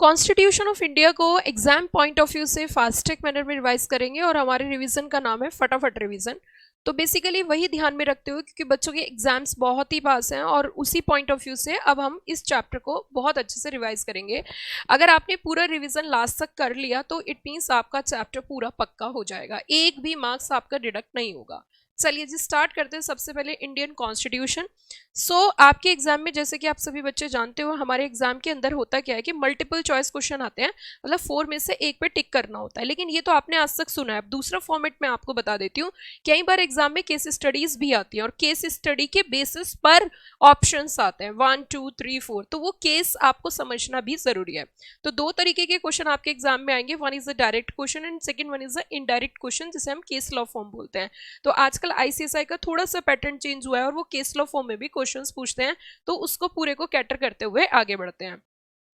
Constitution of India को exam point of view से fast track manner में revise करेंगे और हमारे रिवीजन का नाम है फटाफट रिवीजन। तो बेसिकली वही ध्यान में रखते हुए, क्योंकि बच्चों के एग्जाम्स बहुत ही पास हैं और उसी पॉइंट ऑफ व्यू से अब हम इस चैप्टर को बहुत अच्छे से रिवाइज करेंगे। अगर आपने पूरा रिवीजन लास्ट तक कर लिया तो इट मीन्स आपका चैप्टर पूरा पक्का हो जाएगा, एक भी मार्क्स आपका डिडक्ट नहीं होगा। चलिए जी स्टार्ट करते हैं। सबसे पहले इंडियन कॉन्स्टिट्यूशन। आपके एग्जाम में, जैसे कि आप सभी बच्चे जानते हो, हमारे एग्जाम के अंदर होता क्या है कि मल्टीपल चॉइस क्वेश्चन आते हैं, मतलब 4 में से एक पे टिक करना होता है। लेकिन ये तो आपने आज तक सुना है। अब दूसरा फॉर्मेट में आपको बता देती हूँ, कई बार एग्जाम में केस स्टडीज भी आती है और केस स्टडी के बेसिस पर ऑप्शंस आते हैं 1 2 3 4, तो वो केस आपको समझना भी जरूरी है। तो 2 तरीके के क्वेश्चन आपके एग्जाम में आएंगे, one is the direct question and second one is the indirect question, जिसे हम केस लॉ फॉर्म बोलते हैं। तो आजकल आईसीएसआई का थोड़ा सा पैटर्न चेंज हुआ है और वो केस लॉ फॉर्म में भी क्वेश्चंस पूछते हैं, तो उसको पूरे को कैटर करते हुए आगे बढ़ते हैं।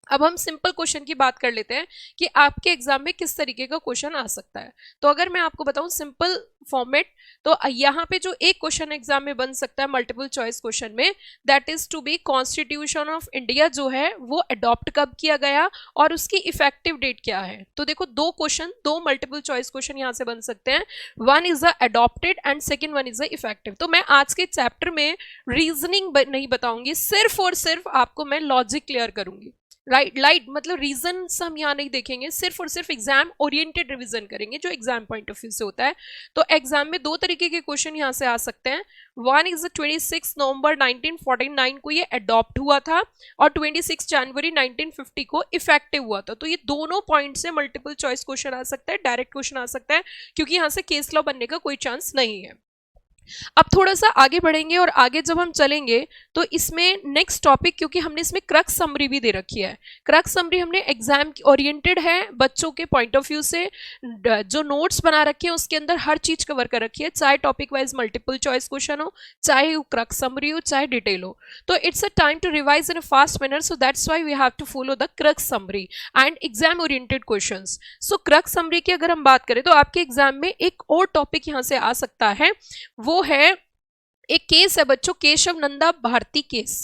अब हम सिंपल क्वेश्चन की बात कर लेते हैं कि आपके एग्जाम में किस तरीके का क्वेश्चन आ सकता है। तो अगर मैं आपको बताऊं सिंपल फॉर्मेट, तो यहाँ पे जो एक क्वेश्चन एग्जाम में बन सकता है मल्टीपल चॉइस क्वेश्चन में, that is to be constitution of India जो है वो अडॉप्ट कब किया गया और उसकी इफेक्टिव डेट क्या है। तो देखो 2 क्वेश्चन, 2 मल्टीपल चॉइस क्वेश्चन यहाँ से बन सकते हैं, one is the adopted and second one is the effective. तो मैं आज के चैप्टर में रीजनिंग नहीं बताऊंगी, सिर्फ और सिर्फ आपको मैं लॉजिक क्लियर करूंगी। लाइट मतलब रीजन हम यहाँ नहीं देखेंगे, सिर्फ और सिर्फ एग्जाम ओरिएंटेड रिवीजन करेंगे जो एग्जाम पॉइंट ऑफ व्यू से होता है। तो एग्जाम में 2 तरीके के क्वेश्चन यहाँ से आ सकते हैं। वन इज 26 नवंबर 1949 को ये अडॉप्ट हुआ था और 26 जनवरी 1950 को इफेक्टिव हुआ था। तो ये दोनों पॉइंट से मल्टीपल चॉइस क्वेश्चन आ सकता है, डायरेक्ट क्वेश्चन आ सकता है, क्योंकि यहाँ से केस लॉ बनने का कोई चांस नहीं है। अब थोड़ा सा आगे बढ़ेंगे और आगे जब हम चलेंगे तो इसमें नेक्स्ट टॉपिक, क्योंकि हमने इसमें क्रक्स समरी भी दे रखी है। क्रक्स समरी हमने एग्जाम ओरिएंटेड है, बच्चों के पॉइंट ऑफ व्यू से जो नोट्स बना रखे हैं उसके अंदर हर चीज कवर कर रखी है, चाहे topic wise multiple choice question हो, चाहे क्रक्स समरी हो, चाहे डिटेल हो। तो it's a time to revise in a fast manner, so that's why we have to follow the crux summary and exam oriented questions. So crux summary की अगर हम बात करें तो आपके एग्जाम में एक और टॉपिक यहां से आ सकता है, वो है एक केस है बच्चों, केशव नंदा भारती केस।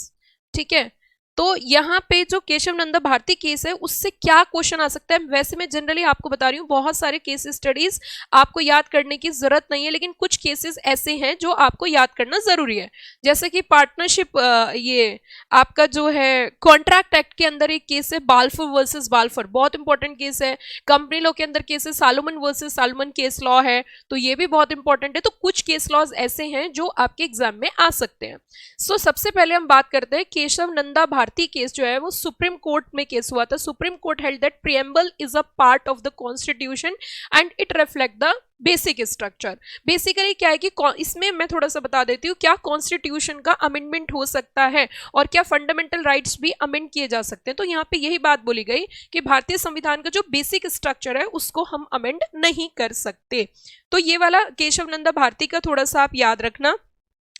ठीक है, तो यहाँ पे जो केशव नंदा भारती केस है उससे क्या क्वेश्चन आ सकता है। वैसे मैं जनरली आपको बता रही हूँ, बहुत सारे केस स्टडीज आपको याद करने की जरूरत नहीं है, लेकिन कुछ केसेस ऐसे हैं जो आपको याद करना जरूरी है। जैसे कि पार्टनरशिप, ये आपका जो है कॉन्ट्रैक्ट एक्ट के अंदर एक केस है बाल्फोर वर्सेस बाल्फोर, बहुत इंपॉर्टेंट केस है। कंपनी लॉ के अंदर केस है Salomon versus Salomon case law है, तो ये भी बहुत इंपॉर्टेंट है। तो कुछ केस लॉज ऐसे हैं जो आपके एग्जाम में आ सकते हैं। सबसे पहले हम बात करते हैं केशव नंदा भारती केस जो है वो सुप्रीम कोर्ट में केस हुआ था। Supreme court held that preamble is a part of the constitution and it reflect the basic structure. Basically क्या है कि इसमें मैं थोड़ा सा बता देती हूँ, क्या कॉन्स्टिट्यूशन का अमेंडमेंट हो सकता है और क्या फंडामेंटल राइट्स भी अमेंड किए जा सकते हैं। तो यहाँ पे यही बात बोली गई कि भारतीय संविधान का जो बेसिक स्ट्रक्चर है उसको हम अमेंड नहीं कर सकते। तो ये वाला केशव नंदा भारती का थोड़ा सा आप याद रखना।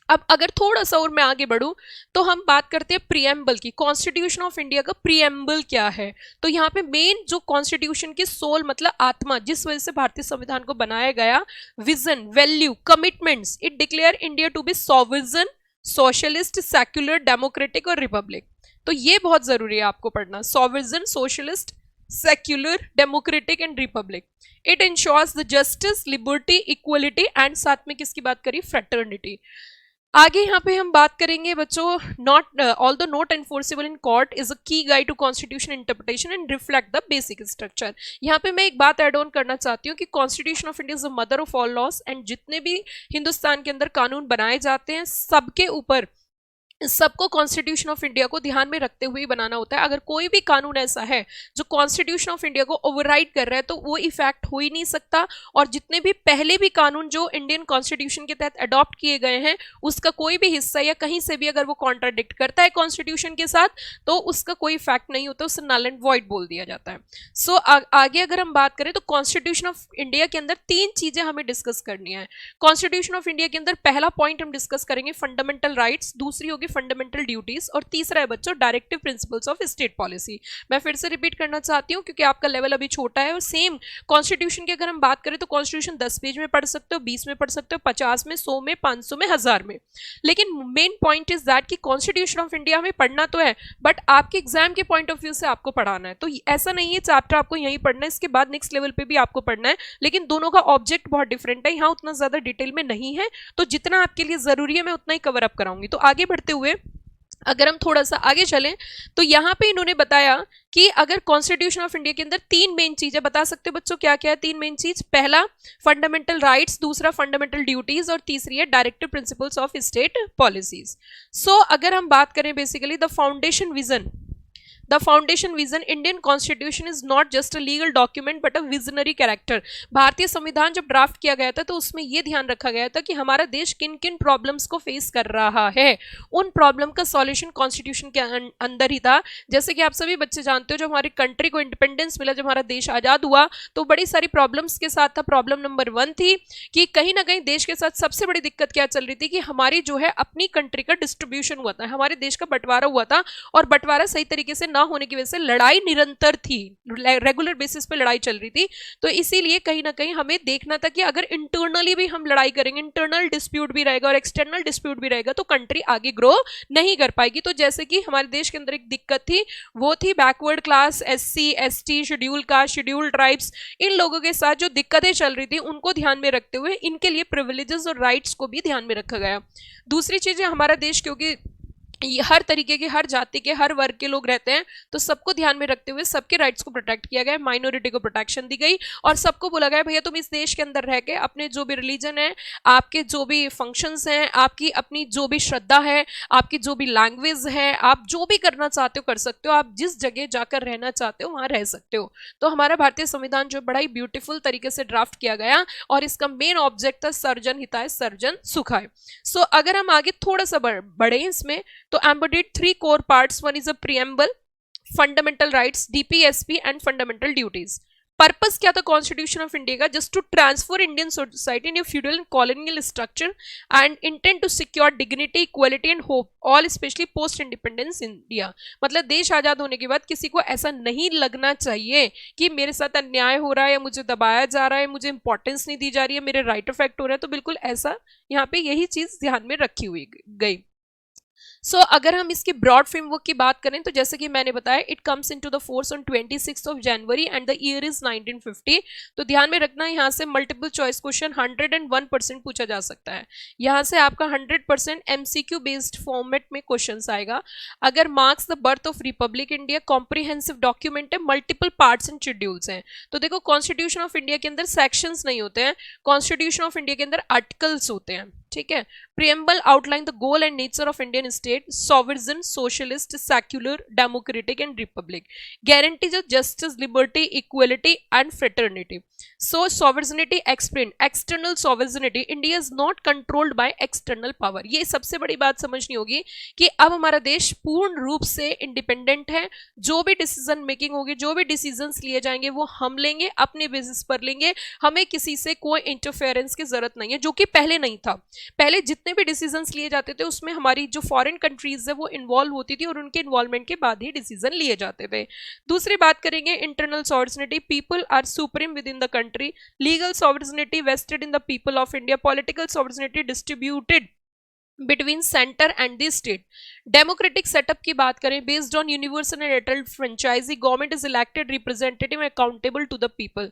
अब अगर थोड़ा सा और मैं आगे बढ़ूं तो हम बात करते हैं प्रीएम्बल की। कॉन्स्टिट्यूशन ऑफ इंडिया का प्रीएम्बल क्या है, तो यहाँ पे मेन जो कॉन्स्टिट्यूशन की सोल मतलब आत्मा, जिस वजह से भारतीय संविधान को बनाया गया, vision, value, commitments, it declare India to be sovereign, socialist, secular, democratic और रिपब्लिक। तो ये बहुत जरूरी है आपको पढ़ना, sovereign, socialist, secular, democratic and republic. It insures the justice, liberty, equality and साथ में किसकी बात करी, फ्रेटर्निटी। आगे यहाँ पे हम बात करेंगे बच्चों, not although not enforceable in court is a key guide to constitution interpretation and reflect the basic structure. यहाँ पे मैं एक बात ऐड ऑन करना चाहती हूँ कि constitution of India is the mother of all loss, and जितने भी हिंदुस्तान के अंदर कानून बनाए जाते हैं सबके ऊपर सबको कॉन्स्टिट्यूशन ऑफ इंडिया को ध्यान में रखते हुए बनाना होता है। अगर कोई भी कानून ऐसा है जो कॉन्स्टिट्यूशन ऑफ इंडिया को ओवरराइड कर रहा है तो वो इफेक्ट हो ही नहीं सकता, और जितने भी पहले भी कानून जो इंडियन कॉन्स्टिट्यूशन के तहत अडॉप्ट किए गए हैं उसका कोई भी हिस्सा या कहीं से भी अगर वो कॉन्ट्राडिक्ट करता है कॉन्स्टिट्यूशन के साथ तो उसका कोई इफेक्ट नहीं होता, उसे नल एंड वॉइड बोल दिया जाता है। आगे अगर हम बात करें तो कॉन्स्टिट्यूशन ऑफ इंडिया के अंदर 3 चीजें हमें डिस्कस करनी है। कॉन्स्टिट्यूशन ऑफ इंडिया के अंदर पहला पॉइंट हम डिस्कस करेंगे फंडामेंटल राइट्स, दूसरी होगी फंडामेंटल ड्यूटीज और तीसरा है बच्चों directive principles of state policy. मैं फिर से रिपीट करना चाहती हूँ क्योंकि आपका लेवल अभी छोटा है, और सेम कॉन्स्टिट्यूशन की अगर हम बात करें तो कॉन्स्टिट्यूशन 10 पेज में पढ़ सकते हो, 20 में पढ़ सकते हो, 50 में, 100 में, 500 में, 1000 में। लेकिन मेन पॉइंट इज दैट कि कॉन्स्टिट्यूशन ऑफ इंडिया हमें पढ़ना तो है, बट आपके एग्जाम के पॉइंट ऑफ व्यू से आपको पढ़ाना है। तो ऐसा नहीं है चैप्टर आपको यहीं पढ़ना है, इसके बाद नेक्स्ट लेवल पे भी आपको पढ़ना है, लेकिन दोनों का ऑब्जेक्ट बहुत डिफरेंट है। यहाँ उतना ज्यादा डिटेल में नहीं है, तो जितना आपके लिए जरूरी है मैं उतना ही कवर अप कराऊंगी। तो आगे बढ़ते हुए अगर हम थोड़ा सा आगे चलें तो यहाँ पे इन्होंने बताया कि अगर कॉन्स्टिट्यूशन ऑफ इंडिया के अंदर तीन मेन चीजें, बता सकते हो बच्चों क्या क्या है तीन मेन चीज? पहला फंडामेंटल राइट्स, दूसरा फंडामेंटल ड्यूटीज, और तीसरी है directive principles of state policies. So अगर हम बात करें basically the foundation vision, The foundation vision Indian Constitution is not just a legal document but a visionary character। भारतीय संविधान जब ड्राफ्ट किया गया था तो उसमें यह ध्यान रखा गया था कि हमारा देश किन किन प्रॉब्लम्स को फेस कर रहा है, उन प्रॉब्लम का सॉल्यूशन कॉन्स्टिट्यूशन के अंदर ही था। जैसे कि आप सभी बच्चे जानते हो, जब हमारी कंट्री को इंडिपेंडेंस मिला, जब हमारा देश आजाद हुआ तो बड़ी सारी प्रॉब्लम्स के साथ था। प्रॉब्लम नंबर 1 थी कि कहीं ना कहीं देश के साथ सबसे बड़ी दिक्कत क्या चल रही थी कि हमारी जो है अपनी कंट्री का डिस्ट्रीब्यूशन हुआ था, हमारे देश का बंटवारा हुआ था, और बंटवारा सही तरीके से ना होने की वजह से लड़ाई निरंतर थी, रेगुलर बेसिस पे लड़ाई चल रही थी। तो इसीलिए कहीं ना कहीं हमें देखना था कि अगर इंटरनली भी हम लड़ाई करेंगे, इंटरनल डिस्प्यूट भी रहेगा और एक्सटर्नल डिस्प्यूट भी रहेगा, तो कंट्री आगे ग्रो नहीं कर पाएगी। तो जैसे कि हमारे देश के अंदर एक दिक्कत थी, वो थी backward class, SC ST, schedule caste, schedule tribes, इन लोगों के साथ जो दिक्कतें चल रही थी उनको ध्यान में रखते हुए इनके लिए प्रिविलेजेस और राइट्स को भी ध्यान में रखा गया। दूसरी चीज है, हमारा देश क्योंकि हर तरीके के, हर जाति के, हर वर्ग के लोग रहते हैं, तो सबको ध्यान में रखते हुए सबके राइट्स को प्रोटेक्ट किया गया, माइनॉरिटी को प्रोटेक्शन दी गई, और सबको बोला गया भैया तुम इस देश के अंदर रह के अपने जो भी रिलीजन है, आपके जो भी फंक्शंस हैं, आपकी अपनी जो भी श्रद्धा है, आपकी जो भी लैंग्वेज है, आप जो भी करना चाहते हो कर सकते हो, आप जिस जगह जाकर रहना चाहते हो वहां रह सकते हो। तो हमारा भारतीय संविधान जो बड़ा ही ब्यूटीफुल तरीके से ड्राफ्ट किया गया, और इसका मेन ऑब्जेक्ट था सर्वजन हिताय सर्वजन सुखाय। सो अगर हम आगे थोड़ा सा बढ़े इसमें, तो embodied 3 core parts. One is a preamble, fundamental rights, DPSP and fundamental duties. Purpose क्या था कॉन्स्टिट्यूशन ऑफ इंडिया का? Just to transfer Indian society in a feudal and colonial structure and intent to secure dignity, equality and hope all specially post independence India. मतलब देश आजाद होने के बाद किसी को ऐसा नहीं लगना चाहिए कि मेरे साथ अन्याय हो रहा है या मुझे दबाया जा रहा है, मुझे इंपॉर्टेंस नहीं दी जा रही है, मेरे राइट अफेक्ट हो रहा है। तो बिल्कुल ऐसा यहाँ पे यही चीज ध्यान में रखी हुई गई। सो अगर हम इसके ब्रॉड फ्रेमवर्क की बात करें तो जैसे कि मैंने बताया, it comes into the force on 26 जनवरी एंड द ईयर इज 1950। तो ध्यान में रखना, यहाँ से मल्टीपल चॉइस क्वेश्चन 101% पूछा जा सकता है। यहाँ से आपका 100% MCQ बेस्ड फॉर्मेट में क्वेश्चन आएगा। अगर marks the birth of Republic India, comprehensive document है, मल्टीपल पार्ट्स एंड शेड्यूल्स हैं। तो देखो कॉन्स्टिट्यूशन ऑफ इंडिया के अंदर सेक्शंस नहीं होते हैं, कॉन्स्टिट्यूशन ऑफ इंडिया के अंदर आर्टिकल्स होते हैं, ठीक है। Preamble outline the goal and nature of Indian state, sovereign, socialist, secular, democratic and Republic, guarantees of justice, liberty, equality and fraternity. So sovereignty explain, external sovereignty, India is not controlled by external power. ये सबसे बड़ी बात समझनी होगी कि अब हमारा देश पूर्ण रूप से इंडिपेंडेंट है। जो भी डिसीजन मेकिंग होगी, जो भी डिसीजंस लिए जाएंगे वो हम लेंगे, अपने बेसिस पर लेंगे, हमें किसी से कोई इंटरफेरेंस की जरूरत नहीं है, जो कि पहले नहीं था। पहले जितने भी डिसीजंस लिए जाते थे उसमें हमारी जो फॉरेन कंट्रीज है वो इन्वॉल्व होती थी और उनके इन्वॉल्वमेंट के बाद ही डिसीजन लिए जाते थे। दूसरी बात करेंगे internal sovereignty, people are supreme within the country, legal sovereignty vested in the people of India, political sovereignty distributed between centre and the state. Democratic setup की बात करें, based on universal and adult franchise, government is elected representative accountable to the people.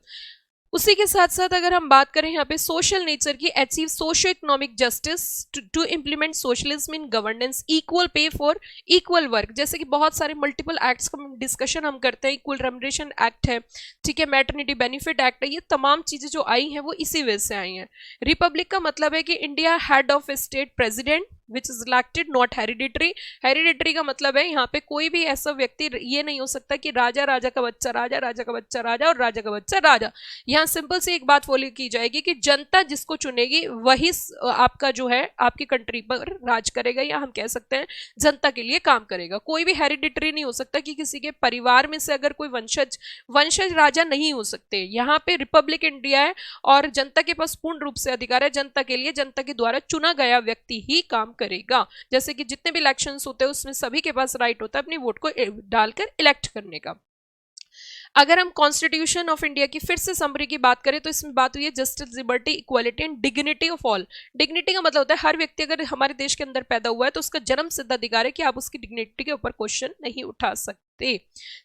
उसी के साथ साथ अगर हम बात करें यहाँ पे सोशल नेचर की, achieve socio economic justice, to implement socialism in governance, equal pay for equal work. जैसे कि बहुत सारे मल्टीपल एक्ट्स का डिस्कशन हम करते हैं, इक्वल रेम्युनरेशन एक्ट है, ठीक है, मैटरनिटी बेनिफिट एक्ट है, ये तमाम चीजें जो आई हैं वो इसी वजह से आई हैं। रिपब्लिक का मतलब है कि India head of state president which is elected, not hereditary. Hereditary का मतलब है यहाँ पे कोई भी ऐसा व्यक्ति ये नहीं हो सकता कि राजा, राजा का बच्चा राजा, राजा का बच्चा राजा और राजा का बच्चा राजा। यहाँ सिंपल सी एक बात फॉलो की जाएगी कि जनता जिसको चुनेगी वही आपका जो है आपकी कंट्री पर राज करेगा, या हम कह सकते हैं जनता के लिए काम करेगा। कोई भी हेरिडिटरी नहीं हो सकता कि किसी के परिवार में से अगर कोई वंशज राजा नहीं हो सकते। यहाँ पे रिपब्लिक इंडिया है और जनता के पास पूर्ण रूप से अधिकार है, जनता के लिए जनता के द्वारा चुना गया व्यक्ति ही काम करेगा। जैसे कि जितने भी इलेक्शंस होते हैं उसमें सभी के पास राइट होता है अपनी वोट को डालकर इलेक्ट करने का। अगर हम कॉन्स्टिट्यूशन ऑफ इंडिया की फिर से समरी की बात करें तो इसमें बात हुई है justice, liberty, equality and dignity of all. Dignity का मतलब होता है हर व्यक्ति अगर हमारे देश के अंदर पैदा हुआ है तो उसका जन्म सिद्ध अधिकार है कि आप उसकी डिग्निटी के ऊपर क्वेश्चन नहीं उठा सकते।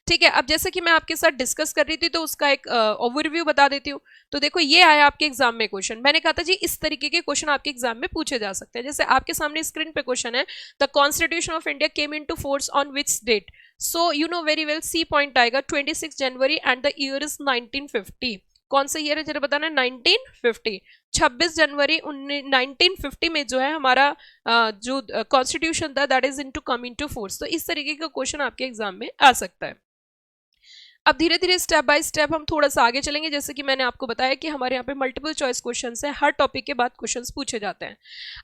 ठीक है, अब जैसे कि मैं आपके साथ डिस्कस कर रही थी तो उसका एक ओवरव्यू बता देती हूँ। तो देखो ये आया आपके एग्जाम में क्वेश्चन, मैंने कहा था जी इस तरीके के क्वेश्चन आपके एग्जाम में पूछे जा सकते हैं। जैसे आपके सामने स्क्रीन पे क्वेश्चन है, the constitution of India came into force on which date. So you know very well, C point आएगा 26 जनवरी एंड द ईयर इज 1950। कौन सा ईयर है जरा बताना, 1950। 26 जनवरी 1950 में जो है हमारा जो कॉन्स्टिट्यूशन था that is into come into force. तो इस तरीके का क्वेश्चन आपके एग्जाम में आ सकता है। अब धीरे धीरे स्टेप बाय स्टेप हम थोड़ा सा आगे चलेंगे। जैसे कि मैंने आपको बताया कि हमारे यहाँ पे मल्टीपल चॉइस क्वेश्चंस है, हर टॉपिक के बाद क्वेश्चंस पूछे जाते हैं।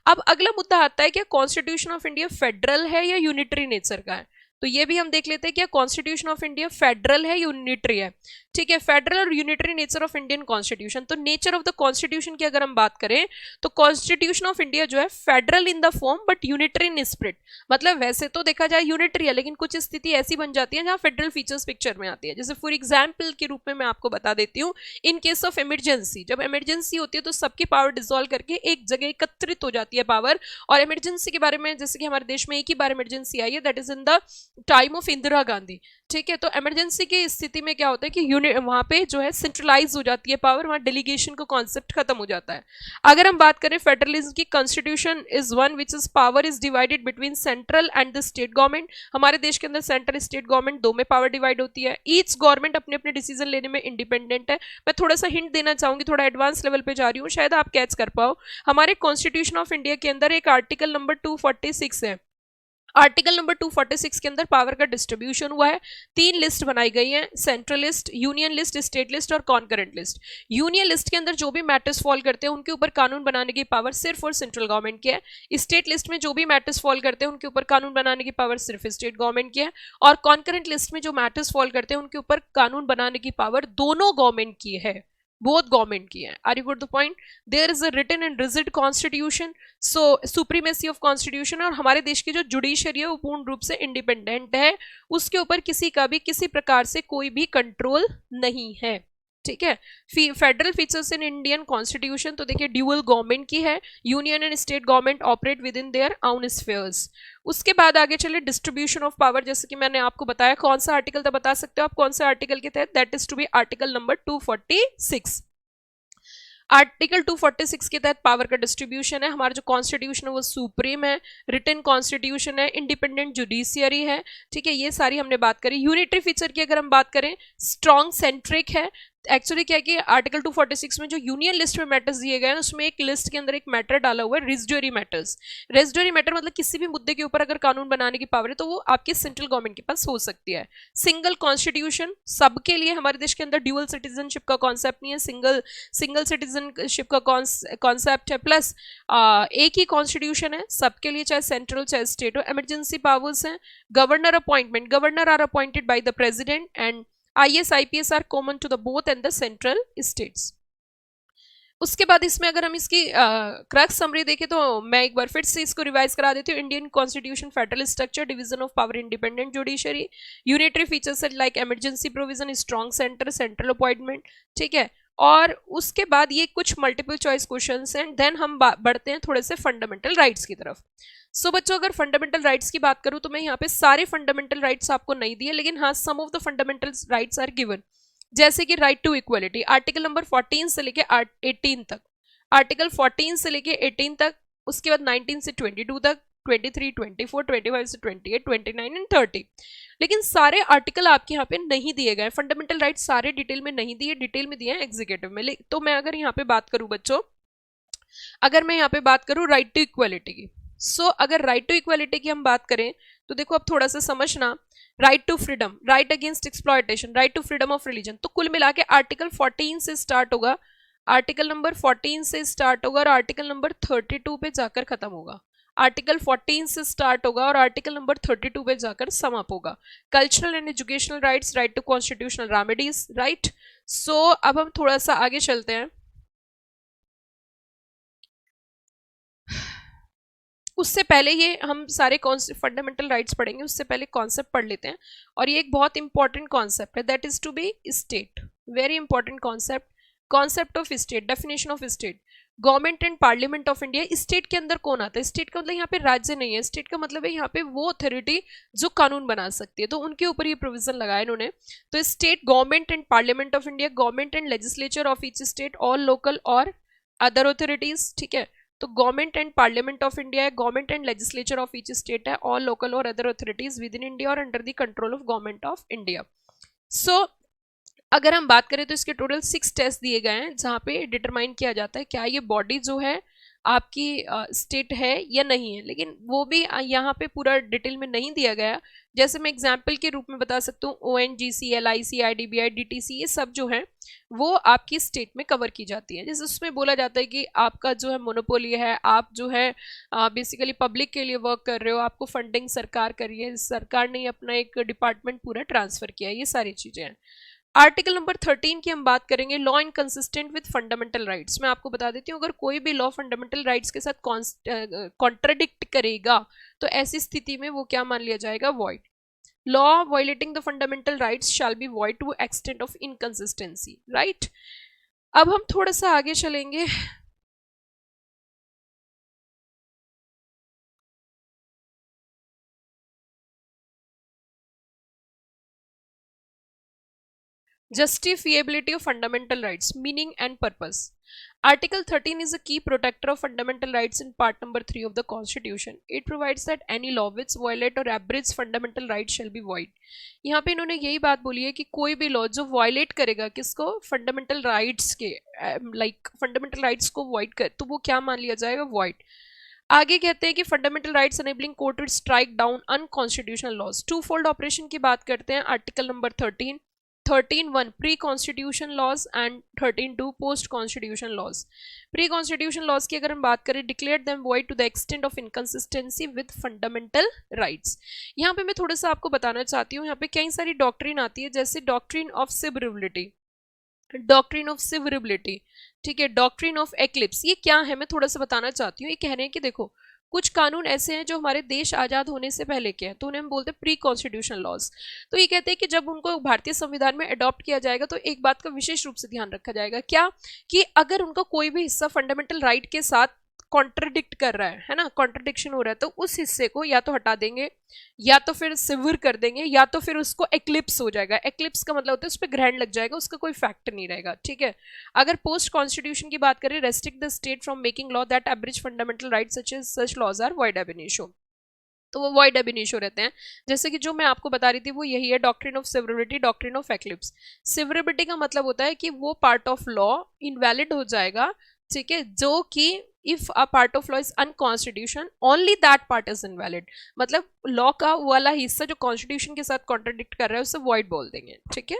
अब अगला मुद्दा आता है कि कॉन्स्टिट्यूशन ऑफ इंडिया फेडरल है या यूनिटरी नेचर का है। तो ये भी हम देख लेते हैं कि कॉन्स्टिट्यूशन ऑफ इंडिया फेडरल है यूनिटरी है। ठीक है, फेडरल और unitary nature of Indian constitution. तो नेचर ऑफ द कॉन्स्टिट्यूशन की अगर हम बात करें तो कॉन्स्टिट्यूशन ऑफ इंडिया जो है federal in the form but unitary in spirit. मतलब वैसे तो देखा जाए यूनिटरी है लेकिन कुछ स्थिति ऐसी बन जाती है जहां फेडरल फीचर्स पिक्चर में आती है। जैसे फॉर एग्जाम्पल के रूप में मैं आपको बता देती हूँ, इन केस ऑफ इमरजेंसी, जब इमरजेंसी होती है तो सबकी पावर डिसॉल्व करके एक जगह एकत्रित हो जाती है पावर। और इमरजेंसी के बारे में जैसे कि हमारे देश में एक ही बार इमरजेंसी आई है, that is in the time of Indira Gandhi. ठीक है, तो इमरजेंसी की स्थिति में क्या होता है कि वहां पे जो है सेंट्रलाइज हो जाती है पावर, वहां डेलीगेशन का कॉन्सेप्ट खत्म हो जाता है। अगर हम बात करें फेडरलिज्म की, constitution is one which is power is divided between central and the state government. हमारे देश के अंदर सेंट्रल स्टेट गवर्नमेंट दो में पावर डिवाइड होती है। ईच गवर्नमेंट अपने अपने डिसीजन लेने में इंडिपेंडेंट है। मैं थोड़ा सा हिंट देना चाहूंगी, थोड़ा एडवांस लेवल पे जा रही हूँ, शायद आप कैच कर पाओ। हमारे कॉन्स्टिट्यूशन ऑफ इंडिया के अंदर एक आर्टिकल नंबर 246 है। आर्टिकल नंबर 246 के अंदर पावर का डिस्ट्रीब्यूशन हुआ है। 3 लिस्ट बनाई गई हैं, central list, union list, state list और कॉन्करेंट लिस्ट। यूनियन लिस्ट के अंदर जो भी मैटर्स फॉल करते हैं उनके ऊपर कानून बनाने की पावर सिर्फ और सेंट्रल गवर्नमेंट की है। स्टेट लिस्ट में जो भी मैटर्स फॉल करते हैं उनके ऊपर कानून बनाने की पावर सिर्फ स्टेट गवर्नमेंट की है। और कॉन्करेंट लिस्ट में जो मैटर्स फॉल करते हैं उनके ऊपर कानून बनाने की पावर दोनों गवर्नमेंट की है, बोथ गवर्नमेंट की है। Are you got the point? There is a written and rigid constitution, so supremacy of constitution. और हमारे देश की जो जुडिशरी है वो पूर्ण रूप से इंडिपेंडेंट है, उसके ऊपर किसी का भी किसी प्रकार से कोई भी कंट्रोल नहीं है। ठीक है, federal features in Indian constitution, तो देखिए ड्यूअल गवर्नमेंट की है, union and state government operate with in their own spheres. उसके बाद आगे चले डिस्ट्रीब्यूशन ऑफ पावर। जैसे कि मैंने आपको बताया, कौन सा आर्टिकल था बता सकते हो आप कौन से आर्टिकल के तहत? That is to be article number 246। Article 246 के तहत पावर का डिस्ट्रीब्यूशन है। हमारा जो कॉन्स्टिट्यूशन है वो सुप्रीम है, रिटन कॉन्स्टिट्यूशन है, इंडिपेंडेंट जुडिशियरी है। ठीक है, ये सारी हमने बात करी। यूनिटरी फीचर की अगर हम बात करें, स्ट्रॉन्ग सेंट्रिक है। एक्चुअली क्या है कि आर्टिकल 246 में जो यूनियन लिस्ट में मैटर्स दिए गए हैं उसमें एक लिस्ट के अंदर एक मैटर डाला हुआ है, रेजिडुअरी मैटर्स। रेजिडुअरी मैटर मतलब किसी भी मुद्दे के ऊपर अगर कानून बनाने की पावर है तो वो आपके सेंट्रल गवर्नमेंट के पास हो सकती है। सिंगल कॉन्स्टिट्यूशन सबके लिए, हमारे देश के अंदर ड्यूअल सिटीजनशिप का कॉन्सेप्ट नहीं है, सिंगल सिटीजनशिप का कॉन्सेप्ट है। प्लस एक ही कॉन्स्टिट्यूशन है सबके लिए, चाहे सेंट्रल चाहे स्टेट हो। इमरजेंसी पावर्स हैं, governor appointment, governor are appointed by the president and IAS IPS are common to the both and the central states. उसके बाद इसमें अगर हम इसकी क्रक्स समरी देखें तो मैं एक बार फिर से इसको रिवाइज करा देती हूँ। Indian constitution, federal structure, division of power, independent judiciary, unitary features like emergency provision, strong centre, central appointment. ठीक है, और उसके बाद ये कुछ मल्टीपल चॉइस क्वेश्चंस हैं। देन हम बढ़ते हैं थोड़े से फंडामेंटल राइट्स की तरफ। सो बच्चों, अगर फंडामेंटल राइट्स की बात करूं तो मैं यहाँ पे सारे फंडामेंटल राइट्स आपको नहीं दिए, लेकिन हाँ some of the fundamental rights are given. जैसे कि right to equality, article number 14 से लेके 18 तक, आर्टिकल 14 से लेके 18 तक, उसके बाद 19 से 22 तक, 23, 24, 25 से 28, 29 एंड 30। लेकिन सारे आर्टिकल आपके यहाँ पे नहीं दिए गए। फंडामेंटल राइट्स सारे डिटेल में नहीं दिए, डिटेल में दिए हैं एग्जीक्यूटिव में। तो मैं अगर यहाँ पे बात करूँ बच्चों, अगर मैं यहाँ पे बात करूँ राइट टू इक्वलिटी की, सो अगर राइट टू इक्वलिटी की हम बात करें तो देखो अब थोड़ा सा समझना। Right to freedom, right against exploitation, right to freedom of religion, तो कुल मिला के आर्टिकल 14 से स्टार्ट होगा, आर्टिकल नंबर 14 से स्टार्ट होगा और आर्टिकल नंबर 32 पे जाकर खत्म होगा। आर्टिकल 14 से स्टार्ट होगा और आर्टिकल नंबर 32 पे जाकर सम अप होगा। Cultural and educational rights, right to constitutional remedies, right. So अब हम थोड़ा सा आगे चलते हैं। उससे पहले ये हम सारे फंडामेंटल राइट्स पढ़ेंगे, उससे पहले कॉन्सेप्ट पढ़ लेते हैं। और ये एक बहुत इंपॉर्टेंट कॉन्सेप्ट है, that is to be state, very important concept, concept of state, definition of state. Government and parliament of India, state के अंदर कौन आता है? स्टेट का मतलब यहाँ पे राज्य नहीं है, स्टेट का मतलब है यहाँ पे वो अथॉरिटी जो कानून बना सकती है, तो उनके ऊपर ये प्रोविजन लगाया इन्होंने। तो state government and parliament of India, government and legislature of each state, all local और अदर अथॉरिटीज, ठीक है। तो government and parliament of India है, government and legislature of each state है, ऑल लोकल और other authorities within India और under the control of government of India. So अगर हम बात करें तो इसके टोटल 6 टेस्ट दिए गए हैं जहाँ पे डिटरमाइन किया जाता है क्या ये बॉडी जो है आपकी स्टेट है या नहीं है, लेकिन वो भी यहाँ पे पूरा डिटेल में नहीं दिया गया। जैसे मैं एग्जांपल के रूप में बता सकता हूँ, ONGC, LIC, IDBI, DTC, ये सब जो है वो आपकी स्टेट में कवर की जाती है। जैसे उसमें बोला जाता है कि आपका जो है मोनोपोली है, आप जो है बेसिकली पब्लिक के लिए वर्क कर रहे हो, आपको फंडिंग सरकार करी है, सरकार ने अपना एक डिपार्टमेंट पूरा ट्रांसफर किया है, ये सारी चीज़ें हैं। आर्टिकल नंबर 13 की हम बात करेंगे, law inconsistent with fundamental rights. मैं आपको बता देती हूँ, अगर कोई भी लॉ फंडामेंटल राइट्स के साथ कॉन्ट्राडिक्ट करेगा तो ऐसी स्थिति में वो क्या मान लिया जाएगा? Void. Law violating the fundamental rights shall be void to extent of inconsistency, right. अब हम थोड़ा सा आगे चलेंगे। Justifiability of fundamental rights, meaning and purpose. Article 13 is a key protector of fundamental rights in part number 3 of the Constitution. It provides that any law which violate or abridges fundamental rights shall be void. यहाँ पे इन्होंने यही बात बोली है कि कोई भी लॉ जो वायलेट करेगा किसको? फंडामेंटल राइट्स के, लाइक फंडामेंटल राइट्स को वॉइड कर, तो वो क्या मान लिया जाएगा? वॉइड। आगे कहते हैं कि fundamental rights enabling court to strike down unconstitutional laws. Two fold operation की बात करते हैं। Article number 13(1) pre constitution laws and 13(2) post constitution laws. Pre constitution laws की अगर हम बात करें, declare them void to the extent of inconsistency with fundamental rights. यहाँ पे मैं थोड़ा सा आपको बताना चाहती हूँ, यहाँ पे कई सारी डॉक्ट्रिन आती है, जैसे doctrine of severability, doctrine of सिवरेबिलिटी, ठीक है, डॉक्ट्रिन ऑफ एक्लिप्स। ये क्या है मैं थोड़ा सा बताना चाहती हूँ। ये कह रहे हैं कि देखो कुछ कानून ऐसे हैं जो हमारे देश आज़ाद होने से पहले के हैं, तो उन्हें हम बोलते हैं प्री कॉन्स्टिट्यूशनल लॉज। तो ये कहते हैं कि जब उनको भारतीय संविधान में अडॉप्ट किया जाएगा तो एक बात का विशेष रूप से ध्यान रखा जाएगा, क्या कि अगर उनका कोई भी हिस्सा फंडामेंटल राइट के साथ कॉन्ट्रडिक्ट कर रहा है ना, कॉन्ट्रडिक्शन हो रहा है, तो उस हिस्से को या तो हटा देंगे, या तो फिर सिविर कर देंगे, या तो फिर उसको एक्लिप्स हो जाएगा। एक्लिप्स का मतलब होता है उस पर ग्रहण लग जाएगा, उसका कोई फैक्ट नहीं रहेगा, ठीक है। अगर पोस्ट कॉन्स्टिट्यूशन की बात करें, restrict the state from making law that abridge fundamental rights such as such laws are void ab initio, तो वो वॉइड एब इनिशियो रहते हैं। जैसे कि जो मैं आपको बता रही थी वो यही है, doctrine of severability, doctrine of eclipse. Severability का मतलब होता है कि वो पार्ट ऑफ लॉ इनवैलिड हो जाएगा, ठीक है, जो कि if a part of law is अनकॉन्स्टिट्यूशन only that part is invalid, मतलब लॉ का वाला हिस्सा जो कॉन्स्टिट्यूशन के साथ कॉन्ट्रडिक्ट कर रहा है उसे वॉइड बोल देंगे, ठीक है।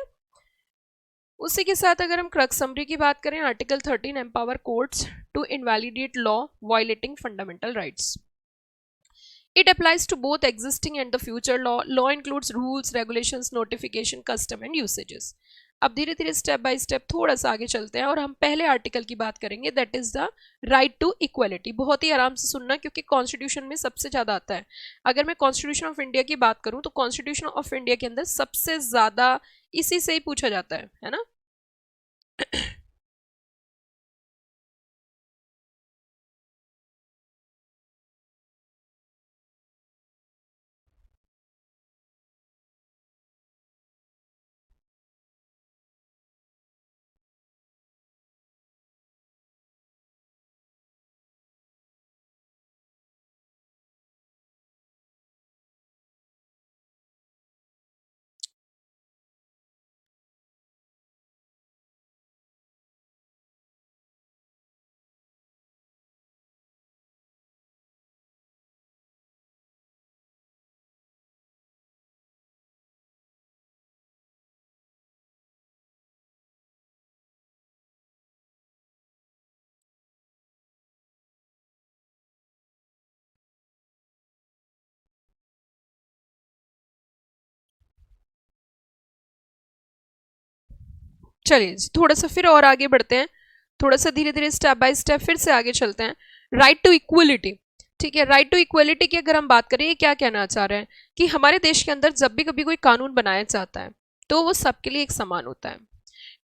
उसी के साथ अगर हम क्रक्स समरी की बात करें, article 13 empower courts to invalidate law violating fundamental rights. It applies to both existing and the future law. Law includes rules, regulations, notification, custom and usages. अब धीरे धीरे स्टेप बाय स्टेप थोड़ा सा आगे चलते हैं और हम पहले आर्टिकल की बात करेंगे, that is the right to equality. बहुत ही आराम से सुनना क्योंकि कॉन्स्टिट्यूशन में सबसे ज़्यादा आता है। अगर मैं कॉन्स्टिट्यूशन ऑफ इंडिया की बात करूँ तो कॉन्स्टिट्यूशन ऑफ इंडिया के अंदर सबसे ज़्यादा इसी से ही पूछा जाता है ना। चलिए थोड़ा सा फिर और आगे बढ़ते हैं, थोड़ा सा धीरे धीरे स्टेप बाय स्टेप फिर से आगे चलते हैं। राइट टू इक्वलिटी, ठीक है। राइट टू इक्वलिटी की अगर हम बात करें, ये क्या कहना चाह रहे हैं कि हमारे देश के अंदर जब भी कभी कोई कानून बनाया जाता है तो वो सबके लिए एक समान होता है।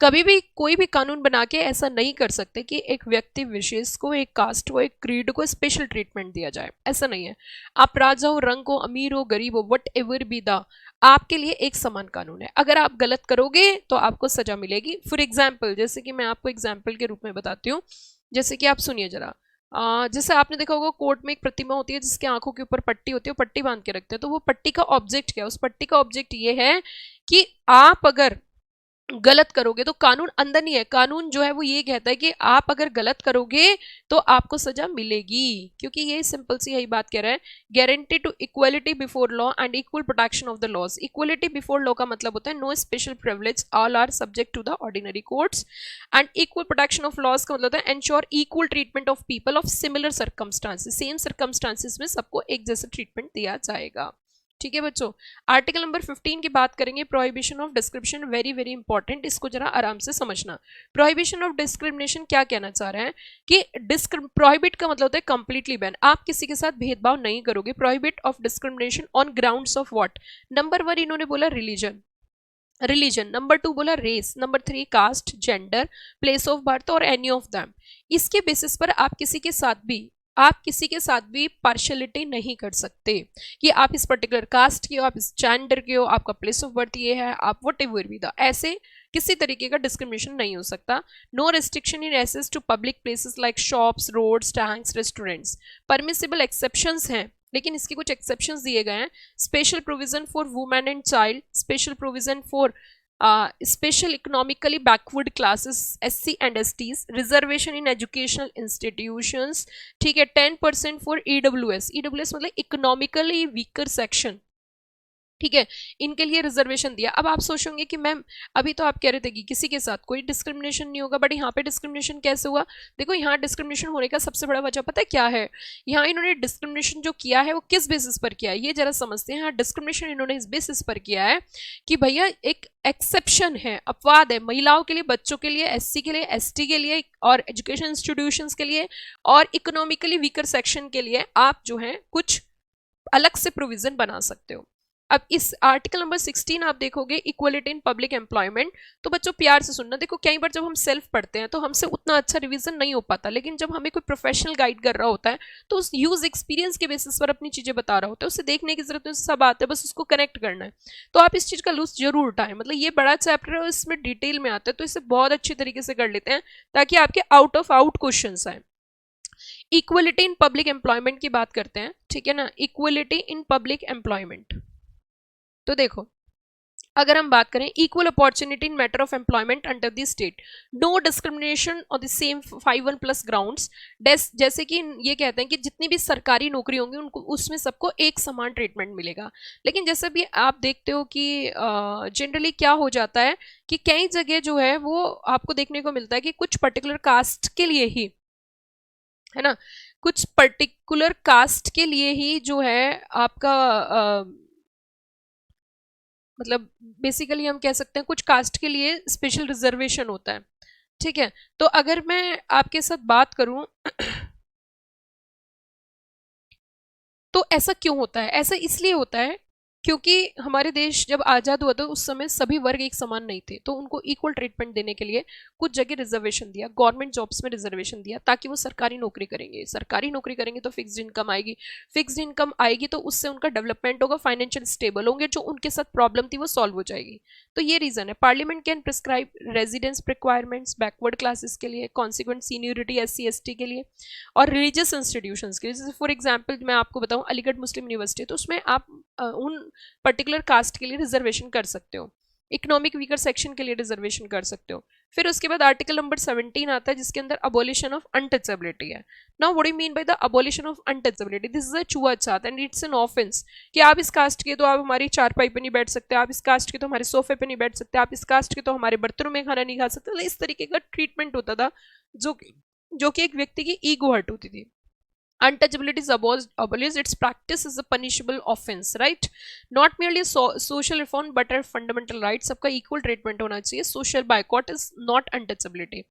कभी भी कोई भी कानून बना के ऐसा नहीं कर सकते कि एक व्यक्ति विशेष को, एक कास्ट को, एक क्रीड को स्पेशल ट्रीटमेंट दिया जाए, ऐसा नहीं है। आप राजा हो, रंग हो, अमीर हो, गरीब हो, वट एवर बी द, आपके लिए एक समान कानून है। अगर आप गलत करोगे तो आपको सजा मिलेगी। फॉर एग्जाम्पल, जैसे कि मैं आपको एग्जाम्पल के रूप में बताती हूँ, जैसे कि आप सुनिए जरा। जैसे आपने देखा होगा कोर्ट में एक प्रतिमा होती है जिसके आंखों के ऊपर पट्टी होती है, वो पट्टी बांध के रखते हैं। तो वो पट्टी का ऑब्जेक्ट क्या है? उस पट्टी का ऑब्जेक्ट ये है कि आप अगर गलत करोगे तो कानून अंदर नहीं है, कानून जो है वो ये कहता है कि आप अगर गलत करोगे तो आपको सजा मिलेगी, क्योंकि ये सिंपल सी यही बात कह रहा है। Guarantee to equality before law and equal protection of the laws. Equality before law का मतलब होता है no special privilege, all are subject to the ordinary courts. And equal protection of laws का मतलब होता है ensure equal treatment of people of similar circumstances. Same circumstances में सबको एक जैसा ट्रीटमेंट दिया जाएगा। ठीक है बच्चों, आर्टिकल नंबर 15 की बात करेंगे, prohibition of discrimination. Very very important, इसको जरा आराम से समझना। प्रोहिबिशन ऑफ डिस्क्रिमिनेशन क्या कहना चाह रहे हैं कि प्रोहिबिट का मतलब होता है कंप्लीटली बैन, आप किसी के साथ भेदभाव नहीं करोगे। Prohibit of discrimination on grounds of what? Number 1 इन्होंने बोला रिलीजन, नंबर 2 बोला race, number 3 caste, gender, place of birth और एनी ऑफ दैम। इसके बेसिस पर आप किसी के साथ भी पार्शियलिटी नहीं कर सकते कि आप इस पर्टिकुलर कास्ट के हो, आप इस जेंडर के हो, आपका प्लेस ऑफ बर्थ ये है, आप वट एवर बी द, ऐसे किसी तरीके का डिस्क्रिमिनेशन नहीं हो सकता। No restriction in access to public places like shops, roads, tanks, restaurants. Permissible exceptions हैं, लेकिन इसके कुछ एक्सेप्शंस दिए गए हैं। Special provision for women and child, special provision for special economically backward classes SC and STs, reservation in educational institutions. ठीक है, 10% for EWS मतलब इकोनॉमिकली वीकर सेक्शन। ठीक है, इनके लिए रिजर्वेशन दिया। अब आप सोचोगे कि मैम अभी तो आप कह रहे थे कि किसी के साथ कोई डिस्क्रिमिनेशन नहीं होगा, बट यहाँ पे डिस्क्रिमिनेशन कैसे हुआ? देखो, यहाँ डिस्क्रिमिनेशन होने का सबसे बड़ा वजह पता है क्या है? यहाँ इन्होंने डिस्क्रिमिनेशन जो किया है वो किस बेसिस पर किया है, ये जरा समझते हैं। यहाँ डिस्क्रिमिनेशन इन्होंने इस बेसिस पर किया है कि भैया एक एक्सेप्शन है, अपवाद है महिलाओं के लिए, बच्चों के लिए, SC के लिए, ST के लिए और एजुकेशन इंस्टीट्यूशंस के लिए और इकोनॉमिकली वीकर सेक्शन के लिए आप जो है कुछ अलग से प्रोविजन बना सकते हो। अब इस आर्टिकल नंबर 16 आप देखोगे, इक्वलिटी इन पब्लिक एम्प्लॉयमेंट। तो बच्चों प्यार से सुनना, देखो कई बार जब हम सेल्फ पढ़ते हैं तो हमसे उतना अच्छा रिवीजन नहीं हो पाता, लेकिन जब हमें कोई प्रोफेशनल गाइड कर रहा होता है तो उस यूज एक्सपीरियंस के बेसिस पर अपनी चीजें बता रहा होता है, उसे देखने की जरूरत नहीं, सब आता है, बस उसको कनेक्ट करना है। तो आप इस चीज का लूज जरूर उठाएं, मतलब ये बड़ा चैप्टर है और इसमें डिटेल में आता है, तो इसे बहुत अच्छी तरीके से कर लेते हैं ताकि आपके आउट ऑफ आउट क्वेश्चन आए। इक्वलिटी इन पब्लिक एम्प्लॉयमेंट की बात करते हैं, ठीक है ना, इक्वलिटी इन पब्लिक एम्प्लॉयमेंट। तो देखो, अगर हम बात करें equal opportunity in matter of employment under the state, no discrimination on the same 5(1+ grounds. जैसे कि ये कहते हैं कि जितनी भी सरकारी नौकरी होंगी उनको उसमें सबको एक समान ट्रीटमेंट मिलेगा। लेकिन जैसे भी आप देखते हो कि जनरली क्या हो जाता है कि कई जगह जो है वो आपको देखने को मिलता है कि कुछ पर्टिकुलर कास्ट के लिए ही, है ना, कुछ पर्टिकुलर कास्ट के लिए ही जो है आपका मतलब बेसिकली हम कह सकते हैं कुछ कास्ट के लिए स्पेशल रिजर्वेशन होता है। ठीक है, तो अगर मैं आपके साथ बात करूं तो ऐसा क्यों होता है? ऐसा इसलिए होता है क्योंकि हमारे देश जब आज़ाद हुआ था उस समय सभी वर्ग एक समान नहीं थे, तो उनको इक्वल ट्रीटमेंट देने के लिए कुछ जगह रिजर्वेशन दिया, गवर्नमेंट जॉब्स में रिजर्वेशन दिया ताकि वो सरकारी नौकरी करेंगे तो फिक्स्ड इनकम आएगी, फिक्स्ड इनकम आएगी तो उससे उनका डेवलपमेंट होगा, फाइनेंशियल स्टेबल होंगे, जो उनके साथ प्रॉब्लम थी वो सॉल्व हो जाएगी। तो ये रीजन है। Parliament can prescribe residence requirements backward classes के लिए, कॉन्सिक्वेंट सीनियोरिटी SC ST के लिए और रिलीजियस इंस्टीट्यूशंस के लिए। जैसे फॉर एग्जाम्पल मैं आपको बताऊं अलीगढ़ मुस्लिम यूनिवर्सिटी, तो उसमें आप उन पर्टिकुलर कास्ट के लिए रिजर्वेशन कर सकते हो, इकोनॉमिक वीकर सेक्शन के लिए रिजर्वेशन कर सकते हो। फिर उसके बाद आर्टिकल नंबर 17 आता है जिसके अंदर अबोलिशन ऑफ अनटचेबिलिटी है। Now what do you mean by the abolition of untouchability? This is a छुआछूत एंड इट्स एन ऑफेंस कि आप इस कास्ट के तो आप हमारी चारपाई पे नहीं बैठ सकते, आप इस कास्ट के तो हमारे सोफे पे नहीं बैठ सकते, आप इस कास्ट के तो हमारे बर्तनों में खाना नहीं खा सकते। तो इस तरीके का ट्रीटमेंट होता था जो कि एक व्यक्ति की ईगो हर्ट होती थी। untouchability is abolished, its practice is a punishable offense, right? Not merely social reform but a fundamental right, सबका equal treatment होना चाहिए. Social boycott is not untouchability,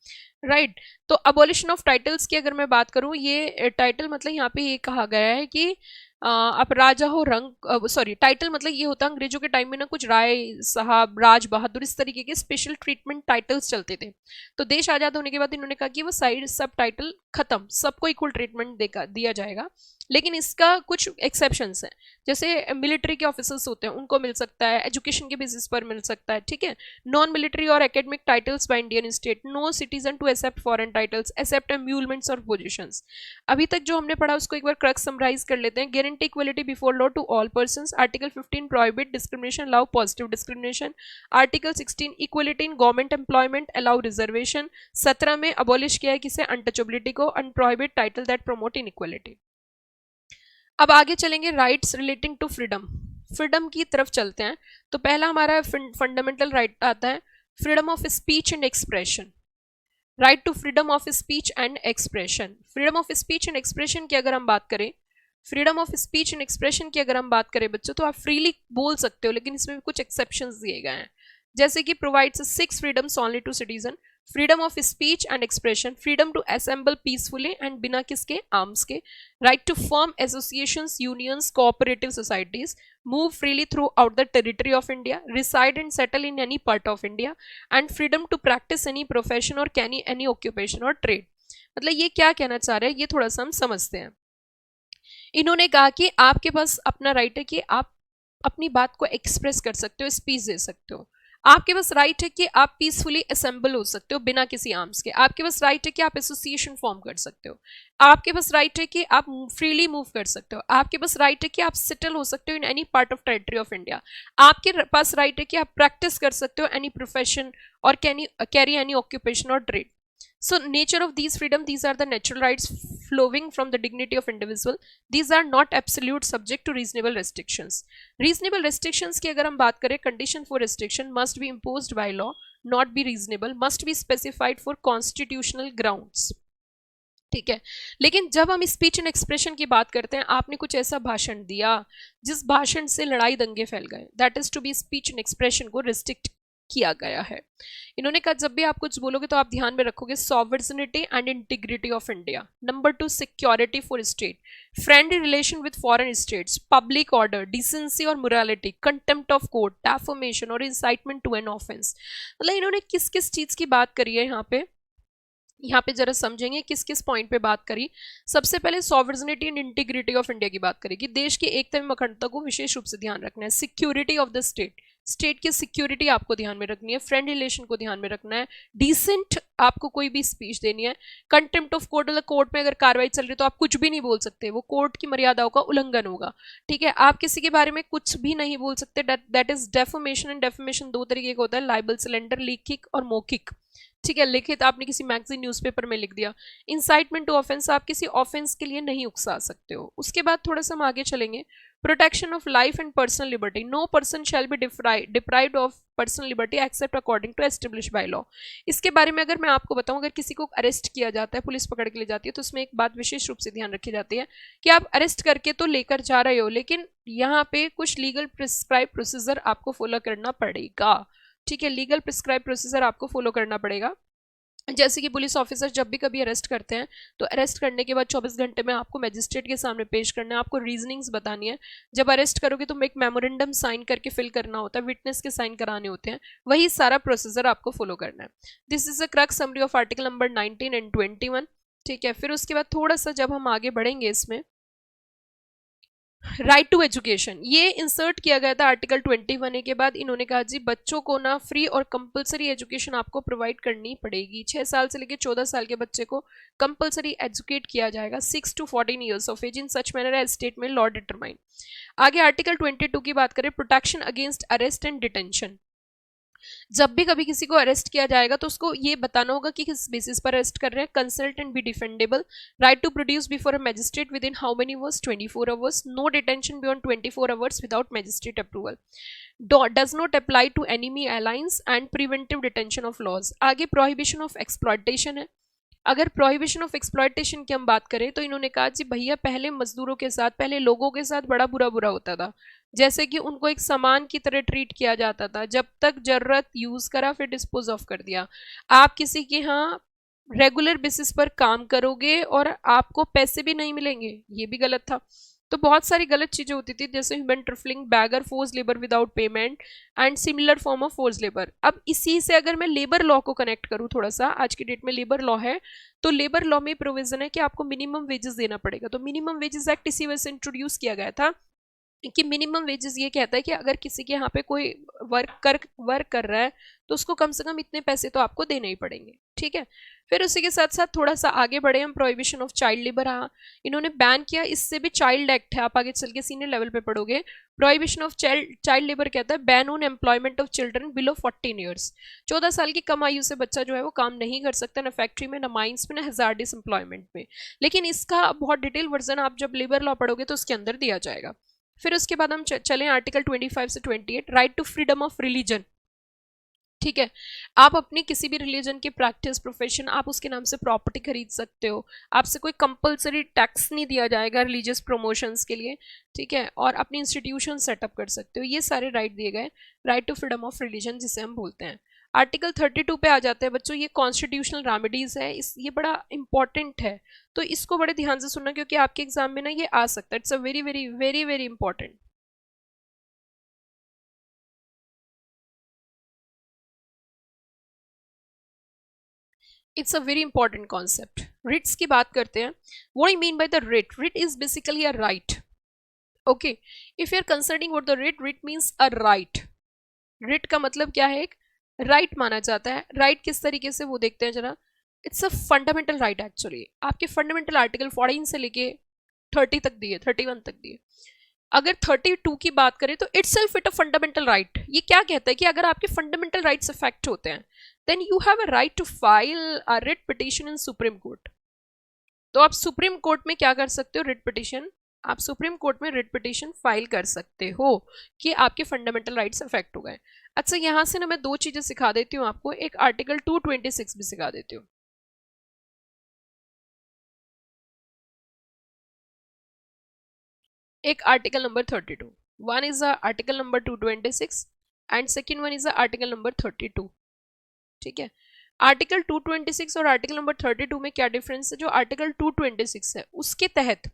right? तो abolition of titles की अगर मैं बात करूँ, ये टाइटल मतलब यहाँ पे ये कहा गया है कि आप राजा हो रंग, सॉरी, टाइटल मतलब ये होता है अंग्रेजों के टाइम में ना कुछ राय साहब, राज बहादुर, इस तरीके के स्पेशल ट्रीटमेंट टाइटल्स चलते थे. तो देश आजाद होने के बाद इन्होंने कहा कि वो साइड सब टाइटल खत्म, सबको इक्वल ट्रीटमेंट दिया जाएगा. लेकिन इसका कुछ एक्सेप्शंस हैं, जैसे मिलिट्री के ऑफिसर्स होते हैं उनको मिल सकता है, एजुकेशन के बेसिस पर मिल सकता है, ठीक है. नॉन मिलिट्री और academic titles by Indian state, no citizen to accept foreign titles accept emoluments और पोजीशंस. अभी तक जो हमने पढ़ा उसको एक बार क्रक्स समराइज कर लेते हैं. Guarantee equality before law to all persons. Article 15 prohibit discrimination, allow positive discrimination. Article 16 equality in government employment, allow reservation. 17 में अबॉलिश किया है किसे, अनटचेबिलिटी को, and prohibit title that promote inequality. अब आगे चलेंगे rights relating to freedom. Freedom की तरफ चलते हैं. तो पहला हमारा फंडामेंटल राइट आता है freedom of speech and expression. Right to freedom of speech and expression. Freedom of speech and expression की अगर हम बात करें, freedom of speech and expression की अगर हम बात करें बच्चों, तो आप फ्रीली बोल सकते हो, लेकिन इसमें कुछ एक्सेप्शंस दिए गए हैं. जैसे कि provides 6 freedoms only to citizen. Freedom of speech and expression, freedom to assemble peacefully and बिना किसके, आर्म्स के. Right to form associations, unions, cooperative societies, move freely throughout the territory of India, reside and settle in any part of India, and freedom to practise any profession और any occupation और trade. मतलब ये क्या कहना चाह रहे हैं, ये थोड़ा सा हम समझते हैं. इन्होंने कहा कि आपके पास अपना राइट है कि आप अपनी बात को एक्सप्रेस कर सकते हो, स्पीच दे सकते हो. आपके पास राइट है कि आप पीसफुली असेंबल हो सकते हो बिना किसी आर्म्स के. आपके पास राइट है कि आप एसोसिएशन फॉर्म कर सकते हो. आपके पास राइट है कि आप फ्रीली मूव कर सकते हो. आपके पास राइट है कि आप सेटल हो सकते हो इन any part of territory of India. आपके पास राइट है कि आप प्रैक्टिस कर सकते हो एनी प्रोफेशन और कैरी एनी ऑक्यूपेशन और trade. So nature of these freedom, these are the natural rights flowing from the dignity of individual. These are not absolute, subject to reasonable restrictions. Reasonable restrictions की अगर हम बात करें, condition for restriction must be imposed by law, not be reasonable, must be specified for constitutional grounds. ठीक है. लेकिन जब हम स्पीच एंड एक्सप्रेशन की बात करते हैं, आपने कुछ ऐसा भाषण दिया जिस भाषण से लड़ाई दंगे फैल गए, that is to be speech and expression को रिस्ट्रिक्ट किया गया है. इन्होंने कहा जब भी आप कुछ बोलोगे तो आप ध्यान में रखोगे sovereignty and integrity of India. Number 2 security for state, friendly relation with foreign states, public order, decency और morality, contempt of court, defamation और इंसाइटमेंट टू एन ऑफेंस. मतलब इन्होंने किस किस चीज की बात करी है यहाँ पे जरा समझेंगे किस किस पॉइंट पे बात करी. सबसे पहले sovereignty and integrity of India की बात करी कि देश की एकता एवं अखंडता को विशेष रूप से ध्यान रखना है. Security of the state, state की सिक्योरिटी आपको ध्यान में रखनी है. फ्रेंड रिलेशन को ध्यान में रखना है. डिसेंट आपको कोई भी स्पीच देनी है. कंटेम्प्ट ऑफ कोर्ट, मतलब कोर्ट में अगर कार्रवाई चल रही है तो आप कुछ भी नहीं बोल सकते, वो कोर्ट की मर्यादाओं का उल्लंघन होगा. ठीक है. आप किसी के बारे में कुछ भी नहीं बोल सकते. That is deformation. And deformation दो तरीके का होता है, लाइबल, सिलेंडर, लीकिक और मौखिक. ठीक है. लिखित आपने किसी मैगजीन न्यूज़पेपर में लिख दिया. इंसाइटमेंट टू ऑफेंस, आप किसी ऑफेंस के लिए नहीं उकसा सकते हो. उसके बाद थोड़ा सा हम आगे चलेंगे. Protection of life and personal liberty, no person shall be deprived of personal liberty except according to establish by law. इसके बारे में अगर मैं आपको बताऊं, अगर किसी को अरेस्ट किया जाता है, पुलिस पकड़ के ले जाती है, तो उसमें एक बात विशेष रूप से ध्यान रखी जाती है कि आप अरेस्ट करके तो लेकर जा रहे हो, लेकिन यहाँ पे कुछ लीगल प्रिस्क्राइब प्रोसीजर आपको फॉलो करना पड़ेगा. ठीक है. लीगल प्रिस्क्राइब प्रोसीजर आपको फॉलो करना पड़ेगा. जैसे कि पुलिस ऑफिसर जब भी कभी अरेस्ट करते हैं तो अरेस्ट करने के बाद 24 घंटे में आपको मजिस्ट्रेट के सामने पेश करना है. आपको रीजनिंग्स बतानी है. जब अरेस्ट करोगे तो एक मेमोरेंडम साइन करके फिल करना होता है, विटनेस के साइन कराने होते हैं. वही सारा प्रोसीजर आपको फॉलो करना है. This is a crux summary of article number 19 and 21. ठीक है. फिर उसके बाद थोड़ा सा जब हम आगे बढ़ेंगे, इसमें राइट टू एजुकेशन ये इंसर्ट किया गया था आर्टिकल 21A के बाद. इन्होंने कहा जी बच्चों को ना फ्री और कंपलसरी एजुकेशन आपको प्रोवाइड करनी पड़ेगी. 6 साल से लेकर 14 साल के बच्चे को कंपलसरी एजुकेट किया जाएगा 6 to 14 years of age in such manner as state में लॉ डिटरमाइन. आगे आर्टिकल 22 की बात करें, protection against arrest and detention. जब भी कभी किसी को अरेस्ट किया जाएगा तो उसको ये बताना होगा कि किस बेसिस पर अरेस्ट कर रहे हैं. Consult and be defendable. Right to produce before a magistrate within how many hours, 24 hours. No detention beyond 24 hours without magistrate approval. Does not apply to enemy alliance and preventive detention of laws. आगे prohibition of exploitation है. अगर prohibition of exploitation की हम बात करें तो इन्होंने कहा जी भैया पहले मजदूरों के साथ, पहले लोगों के साथ बड़ा बुरा बुरा होता था, जैसे कि उनको एक सामान की तरह ट्रीट किया जाता था, जब तक जरूरत यूज करा फिर डिस्पोज ऑफ कर दिया। आप किसी के यहाँ रेगुलर बेसिस पर काम करोगे और आपको पैसे भी नहीं मिलेंगे, ये भी गलत था। तो बहुत सारी गलत चीजें होती थी, जैसे human trafficking, begar, force labour without payment and similar form of force labour. अब इसी से अगर मैं लेबर लॉ को कनेक्ट करूं थोड़ा सा, आज की डेट में लेबर लॉ है, तो लेबर लॉ में प्रोविजन है कि आपको मिनिमम वेजेस देना पड़ेगा। तो मिनिमम वेजेस एक्ट इसी वजह से इंट्रोड्यूस किया गया था कि मिनिमम वेजेस ये कहता है कि अगर किसी के यहाँ पे कोई वर्क कर रहा है तो उसको कम से कम इतने पैसे तो आपको देने ही पड़ेंगे, ठीक है। फिर उसी के साथ साथ थोड़ा सा आगे बढ़े हम, प्रोहिबिशन ऑफ चाइल्ड लेबर इन्होंने बैन किया, इससे भी चाइल्ड एक्ट है, आप आगे चल के सीनियर लेवल पे पढ़ोगे। प्रोहिबिशन ऑफ चाइल्ड लेबर कहता है ban on employment of children below 14 years. 14 साल की कम आयु से बच्चा जो है वो काम नहीं कर सकता, ना फैक्ट्री में, ना माइंस में, ना हजार्डियस एम्प्लॉयमेंट में। लेकिन इसका बहुत डिटेल वर्जन आप जब लेबर लॉ पढ़ोगे तो उसके अंदर दिया जाएगा। फिर उसके बाद हम चलें आर्टिकल 25 से 28, right to freedom of religion, ठीक है। आप अपनी किसी भी रिलीजन की प्रैक्टिस, प्रोफेशन, आप उसके नाम से प्रॉपर्टी खरीद सकते हो, आपसे कोई कंपलसरी टैक्स नहीं दिया जाएगा रिलीजियस प्रमोशंस के लिए, ठीक है। और अपनी इंस्टीट्यूशन सेटअप कर सकते हो, ये सारे राइट दिए गए, right to freedom of religion जिसे हम बोलते हैं। आर्टिकल 32 पे आ जाते हैं बच्चों, ये कॉन्स्टिट्यूशनल रेमेडीज है, ये बड़ा इंपॉर्टेंट है, तो इसको बड़े ध्यान से सुनना क्योंकि आपके एग्जाम में ना ये आ सकता है। It's a very very very very important. It's a very important concept. Writs की बात करते हैं। What I mean by the writ? Writ is basically a right, okay. If you are concerning what the writ, writ means a right. Writ का मतलब क्या है? एक right माना जाता है। राइट किस तरीके से, वो देखते हैं जरा। It's a fundamental right actually, आपके फंडामेंटल आर्टिकल 14 से लेके 30 तक दिए, 31 तक दिए। अगर 32 की बात करें तो itself it a fundamental right. ये क्या कहता है कि अगर आपके फंडामेंटल राइट्स अफेक्ट होते हैं then you have a right to file a writ petition in Supreme Court. तो आप सुप्रीम कोर्ट में क्या कर सकते हो? रिट पिटिशन, आप सुप्रीम कोर्ट में रिट पिटिशन फाइल कर सकते हो कि आपके फंडामेंटल राइट्स अफेक्ट हो गए। अच्छा, यहां से ना मैं दो चीजें सिखा देती हूँ आपको, एक आर्टिकल 226 भी सिखा देती हूँ। एक article number 32, one is article number 226 and second one is article number 32, ठीक है। आर्टिकल 226 और आर्टिकल नंबर 32 में क्या डिफरेंस है? जो आर्टिकल 226 है उसके तहत,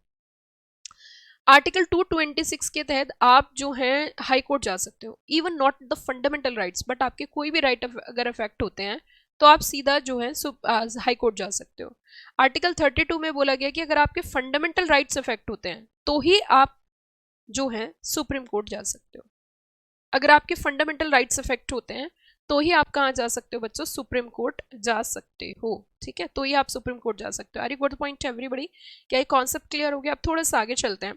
आर्टिकल 226 के तहत आप जो है हाई कोर्ट जा सकते हो, even not the fundamental rights, but आपके कोई भी राइट अगर अफेक्ट होते हैं तो आप सीधा जो है हाई कोर्ट जा सकते हो। आर्टिकल 32 में बोला गया कि अगर आपके फंडामेंटल राइट्स अफेक्ट होते हैं तो ही आप जो है सुप्रीम कोर्ट जा सकते हो। अगर आपके फंडामेंटल राइट्स अफेक्ट होते हैं तो ही आप कहाँ जा सकते हो बच्चों? सुप्रीम कोर्ट जा सकते हो, ठीक है। तो ही आप सुप्रीम कोर्ट जा सकते हो। Are you got the point everybody? क्या ये कॉन्सेप्ट क्लियर हो गया? अब थोड़ा सा आगे चलते हैं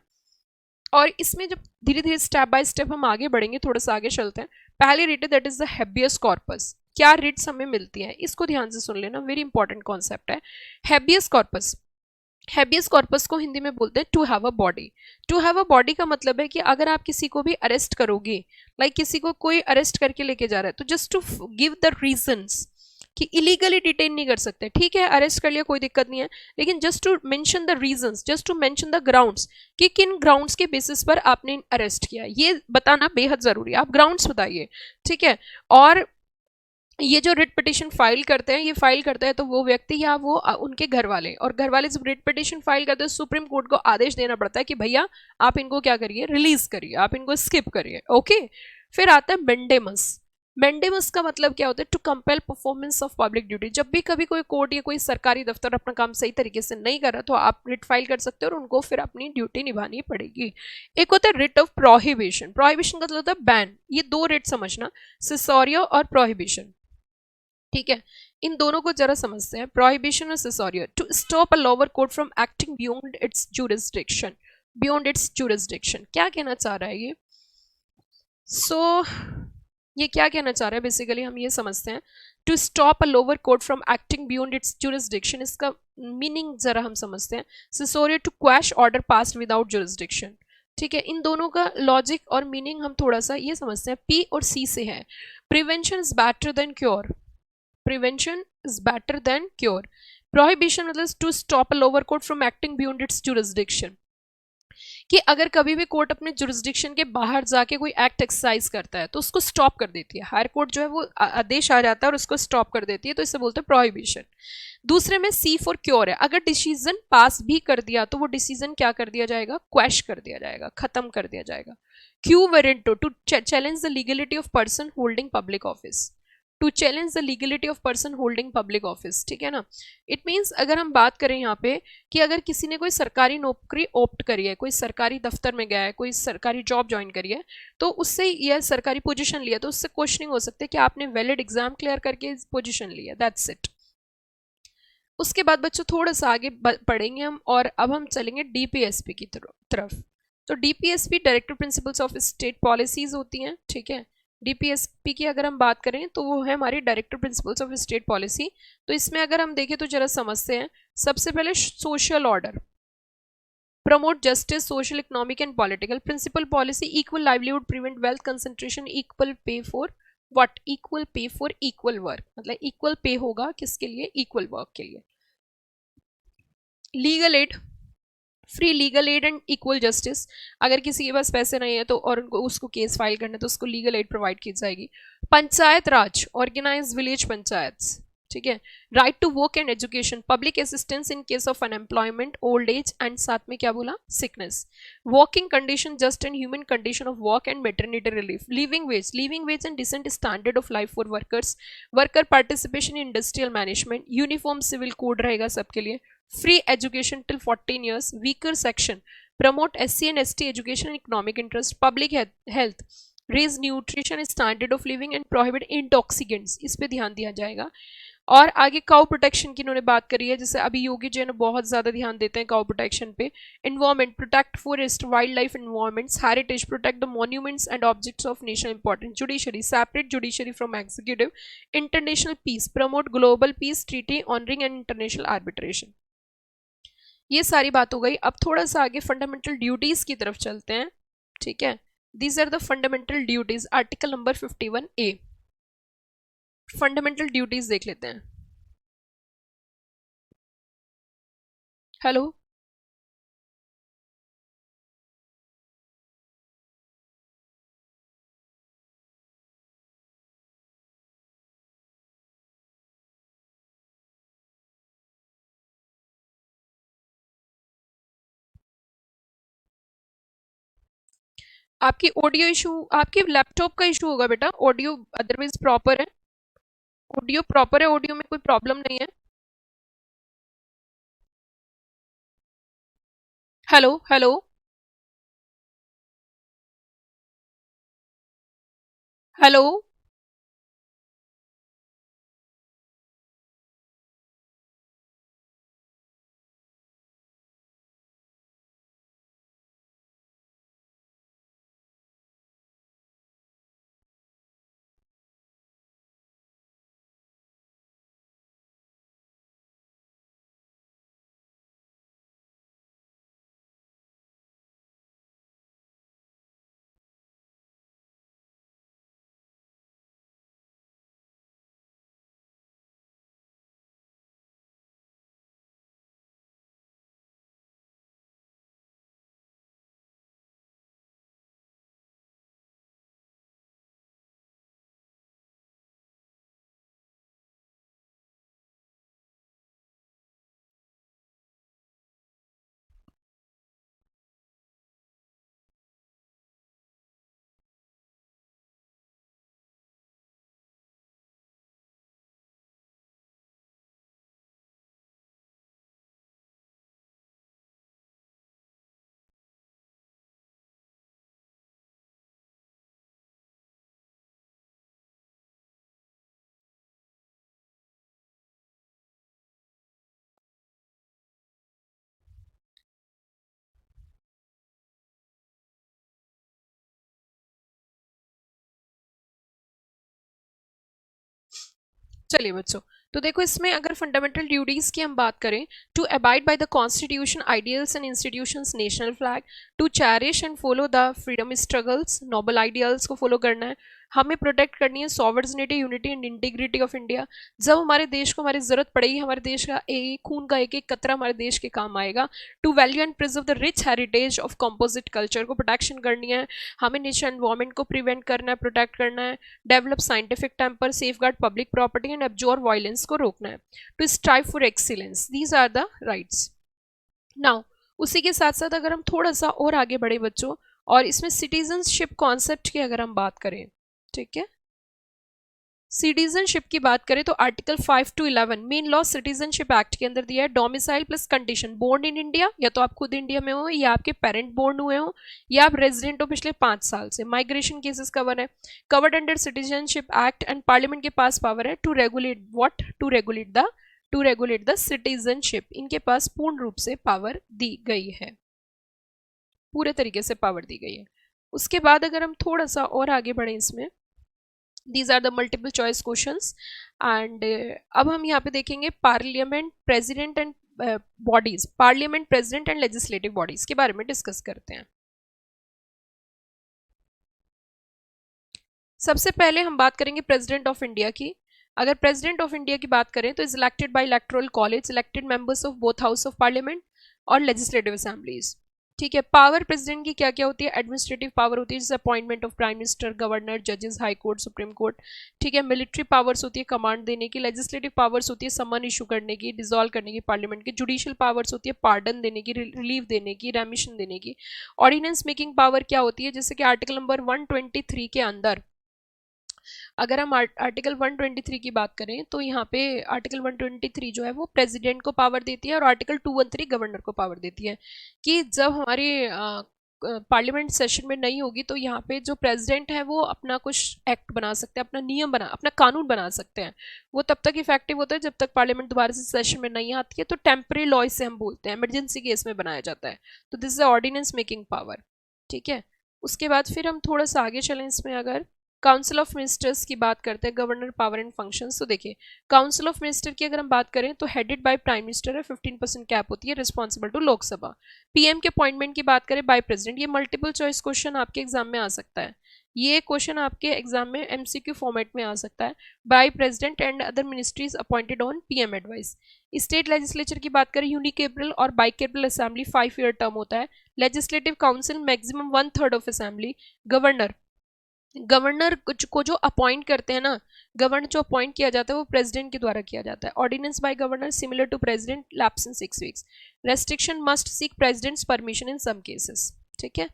और इसमें जब धीरे धीरे स्टेप बाय स्टेप हम आगे बढ़ेंगे, थोड़ा सा आगे चलते हैं। पहली रिट है that is the habeas corpus. क्या रिट्स हमें मिलती है इसको ध्यान से सुन लेना, वेरी इंपॉर्टेंट कॉन्सेप्ट है। हैबियस कॉर्पस, हैबियस कॉर्पस को हिंदी में बोलते हैं to have a body. To have a body का मतलब है कि अगर आप किसी को भी अरेस्ट करोगे, लाइक किसी को कोई अरेस्ट करके लेके जा रहा है, तो just to give the reasons कि इलीगली डिटेन नहीं कर सकते, ठीक है, अरेस्ट कर लिया कोई दिक्कत नहीं है, लेकिन just to mention the reasons, just to mention the grounds कि किन ग्राउंड्स के बेसिस पर आपने अरेस्ट किया, ये बताना बेहद जरूरी है। आप ग्राउंड्स बताइए, ठीक है। और ये जो रिट पिटिशन फाइल करते हैं, ये फाइल करता है तो वो व्यक्ति या वो उनके घर वाले, और घर वाले जब रिट पिटिशन फाइल करते हैं सुप्रीम कोर्ट को आदेश देना पड़ता है कि भैया आप इनको क्या करिए, रिलीज करिए, आप इनको स्किप करिए, ओके। फिर आता है मेंडेमस। मेंडेमस का मतलब क्या होता है? To compel performance of public duty. जब भी कभी कोई कोर्ट या कोई सरकारी दफ्तर अपना काम सही तरीके से नहीं कर रहा तो आप रिट फाइल कर सकते हो और उनको फिर अपनी ड्यूटी निभानी पड़ेगी। एक होता है रिट ऑफ प्रोहिबिशन। प्रोहिबिशन का मतलब होता है बैन। ये दो रिट समझना, सिसोरियो और प्रोहिबिशन, ठीक है। इन दोनों को जरा समझते हैं, प्रोहिबिशन और certiorari. To stop a lower court from acting beyond its jurisdiction, beyond its jurisdiction. क्या कहना चाह रहा है ये? ये क्या कहना चाह रहा है बेसिकली, हम ये समझते हैं। To stop a lower court from acting beyond its jurisdiction, इसका मीनिंग जरा हम समझते हैं। Certiorari, to quash order passed without jurisdiction, ठीक है। इन दोनों का लॉजिक और मीनिंग हम थोड़ा सा ये समझते हैं, पी और सी से है। Prevention is better than cure, prevention is better than cure. Prohibition मतलब to stop a lower court from acting beyond its jurisdiction, कि अगर कभी भी कोर्ट अपने जुरिसडिक्शन के बाहर जाके कोई एक्ट एक्सरसाइज करता है तो उसको स्टॉप कर देती है, हायर कोर्ट जो है वो आदेश आ जाता है और उसको स्टॉप कर देती है, तो इसे बोलते हैं प्रोहिबिशन। दूसरे में सी फॉर क्योर है, अगर डिसीजन पास भी कर दिया तो वो डिसीजन क्या कर दिया जाएगा, क्वैश कर दिया जाएगा, खत्म कर दिया जाएगा। Quo warranto, to challenge the legality of person holding public office, to challenge the legality of person holding public office, ठीक है ना। इट मीन्स अगर हम बात करें यहाँ पे कि अगर किसी ने कोई सरकारी नौकरी ऑप्ट करी है, कोई सरकारी दफ्तर में गया है, कोई सरकारी जॉब ज्वाइन करी है, तो उससे यह सरकारी पोजीशन लिया, तो उससे क्वेश्चनिंग हो सकती है कि आपने वैलिड एग्जाम क्लियर करके पोजीशन लिया, दैट्स इट। उसके बाद बच्चों थोड़ा सा आगे पढ़ेंगे हम, और अब हम चलेंगे डीपीएसपी की तरफ। तो DPSP directive principles of state policies होती हैं, ठीक है। डीपीएसपी की अगर हम बात करें तो वो है हमारी directive principles of state policy. तो इसमें अगर हम देखें तो जरा समझते हैं। सबसे पहले social order, promote justice, social, economic and political. Principal policy, equal livelihood, prevent wealth concentration, equal pay for what, equal pay for equal work, मतलब equal pay होगा किसके लिए, equal work के लिए। Legal aid, free legal aid and equal justice, अगर किसी के पास पैसे नहीं है तो और उनको उसको केस फाइल करना है तो उसको लीगल एड प्रोवाइड की जाएगी। पंचायत राज, ऑर्गेनाइज विलेज पंचायत, ठीक है। Right to work and education, public assistance in case of unemployment, old age and साथ में क्या बोला, sickness. Working condition, just and human condition of work and maternity relief. Living wage and decent standard of life for workers, worker participation in industrial management, uniform civil code रहेगा सबके लिए। Free education till 14 years, weaker section, promote SC and ST education and economic interest, public health, raise nutrition standard of living and prohibit intoxicants, इस पे ध्यान दिया जाएगा। और आगे काउ प्रोटेक्शन की इन्होंने बात करी है, जैसे अभी योगी जी ने बहुत ज़्यादा ध्यान देते हैं काउ प्रोटेक्शन पे। Environment, protect forest, wild life environments, heritage, protect the monuments and objects of national importance. Judiciary, separate judiciary from executive. International peace, promote global peace treaty, honouring and international arbitration. ये सारी बात हो गई। अब थोड़ा सा आगे फंडामेंटल ड्यूटीज की तरफ चलते हैं, ठीक है। These are the fundamental duties, article number 51A। Fundamental duties देख लेते हैं। हेलो, आपकी ऑडियो इशू, आपके लैपटॉप का इशू होगा बेटा। ऑडियो अदरवाइज प्रॉपर है, ऑडियो प्रॉपर है, ऑडियो में कोई प्रॉब्लम नहीं है। हेलो हेलो हेलो, चलिए बच्चों, तो देखो इसमें अगर फंडामेंटल ड्यूटीज की हम बात करें, to abide by the constitution, ideals and institutions, national flag, to cherish and follow the freedom struggles, noble ideals को फॉलो करना है, हमें प्रोटेक्ट करनी है sovereignty, unity and integrity of India. जब हमारे देश को हमारी जरूरत पड़ेगी, हमारे देश का एक खून का एक एक कतरा हमारे देश के काम आएगा। To value and preserve the rich heritage of composite culture को प्रोटेक्शन करनी है हमें, नेचर एनवायरमेंट को प्रिवेंट करना है, प्रोटेक्ट करना है, develop scientific temper, safeguard public property and absorb violence को रोकना है, to strive for excellence, these are the rights. Now उसी के साथ साथ अगर हम थोड़ा सा और आगे बढ़े बच्चों, और इसमें सिटीजनशिप कॉन्सेप्ट की अगर हम बात करें, ठीक है, सिटीजनशिप की बात करें तो article 5 to 11 main law citizenship act के अंदर दिया है, domicile plus condition, born in India, या तो आप खुद इंडिया में हो या आपके पेरेंट बोर्न हुए हो या आप रेजिडेंट हो पिछले 5 साल से। माइग्रेशन केसेस कवर है, covered under citizenship act, and parliament के पास पावर है to regulate what, to regulate the citizenship. इनके पास पूर्ण रूप से पावर दी गई है, पूरे तरीके से पावर दी गई है। उसके बाद अगर हम थोड़ा सा और आगे बढ़े इसमें, these are the multiple choice questions, and अब हम यहाँ पे देखेंगे parliament, president and bodies, parliament, president and legislative bodies के बारे में डिस्कस करते हैं। सबसे पहले हम बात करेंगे प्रेसिडेंट ऑफ इंडिया की। अगर प्रेसिडेंट ऑफ इंडिया की बात करें तो is elected by electoral college, elected members of both house of parliament और लेजिस्लेटिव असेंबलीज। ठीक है, पावर प्रेसिडेंट की क्या क्या होती है, एडमिनिस्ट्रेटिव पावर होती है जैसे appointment of prime minister, governor, जजेस, हाई कोर्ट, सुप्रीम कोर्ट। ठीक है, मिलिट्री पावर्स होती है कमांड देने की, लेजिस्लेटिव पावर्स होती है समन इशू करने की, डिसॉल्व करने की पार्लियामेंट की, जुडिशियल पावर्स होती है पार्डन देने की, रिलीफ देने की, रेमिशन देने की। ऑर्डिनेंस मेकिंग पावर क्या होती है, जैसे कि आर्टिकल नंबर 123 के अंदर अगर हम आर्टिकल 123 की बात करें तो यहाँ पे आर्टिकल 123 जो है वो प्रेसिडेंट को पावर देती है, और आर्टिकल 213 गवर्नर को पावर देती है कि जब हमारी पार्लियामेंट सेशन में नहीं होगी तो यहाँ पे जो प्रेसिडेंट है वो अपना कुछ एक्ट बना सकते हैं, अपना नियम बना, अपना कानून बना सकते हैं। वो तब तक इफेक्टिव होता है जब तक पार्लियामेंट दोबारा से सेशन में नहीं आती है, तो टेम्परेरी लॉ इसे हम बोलते हैं, इमरजेंसी केस में बनाया जाता है। तो this is ordinance making power. ठीक है, उसके बाद फिर हम थोड़ा सा आगे चलें इसमें, अगर काउंसिल ऑफ मिनिस्टर्स की बात करते हैं, गवर्नर पावर एंड फंक्शंस, तो देखिए काउंसिल ऑफ मिनिस्टर की अगर हम बात करें तो हेडेड बाय प्राइम मिनिस्टर है, 15% कैप होती है, रिस्पॉन्सिबल टू लोकसभा। पीएम के अपॉइंटमेंट की बात करें बाय प्रेसिडेंट, ये मल्टीपल चॉइस क्वेश्चन आपके एग्जाम में आ सकता है, ये क्वेश्चन आपके एग्जाम में एमसीक्यू फॉर्मेट में आ सकता है। By president and other ministries appointed on PM advice. State legislature की बात करें, यूनिकेपरल और बाइकेपरल असेंबली 5 ईयर टर्म होता है। Legislative council maximum 1/3 of assembly. Governor को जो अपॉइंट करते हैं ना, गवर्नर जो अपॉइंट किया जाता है वो प्रेसिडेंट के द्वारा किया जाता है। Ordinance by governor similar to president, lapse in 6 weeks. Restriction must seek president's permission in some cases. ठीक है,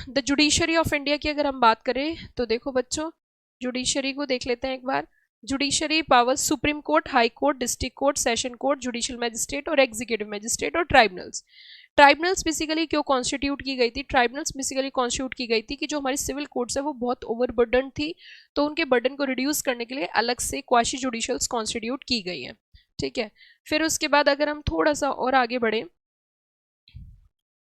द जुडिशरी ऑफ इंडिया की अगर हम बात करें तो देखो बच्चों, जुडिशरी को देख लेते हैं एक बार। Judiciary power, supreme court, high court, district court, session court, judicial magistrate और एग्जीक्यूटिव मैजिस्ट्रेट और ट्राइब्यूनल्स। ट्राइब्यूनल्स बेसिकली क्यों कॉन्स्टिट्यूट की गई थी, ट्राइब्यूनल्स बेसिकली कॉन्स्टिट्यूट की गई थी कि जो हमारी सिविल कोर्ट्स है वो बहुत ओवरबर्डन थी, तो उनके बर्डन को रिड्यूस करने के लिए अलग से क्वाशी जुडिशियल्स कॉन्स्टिट्यूट की गई हैं। ठीक है, फिर उसके बाद अगर हम थोड़ा सा और आगे बढ़े,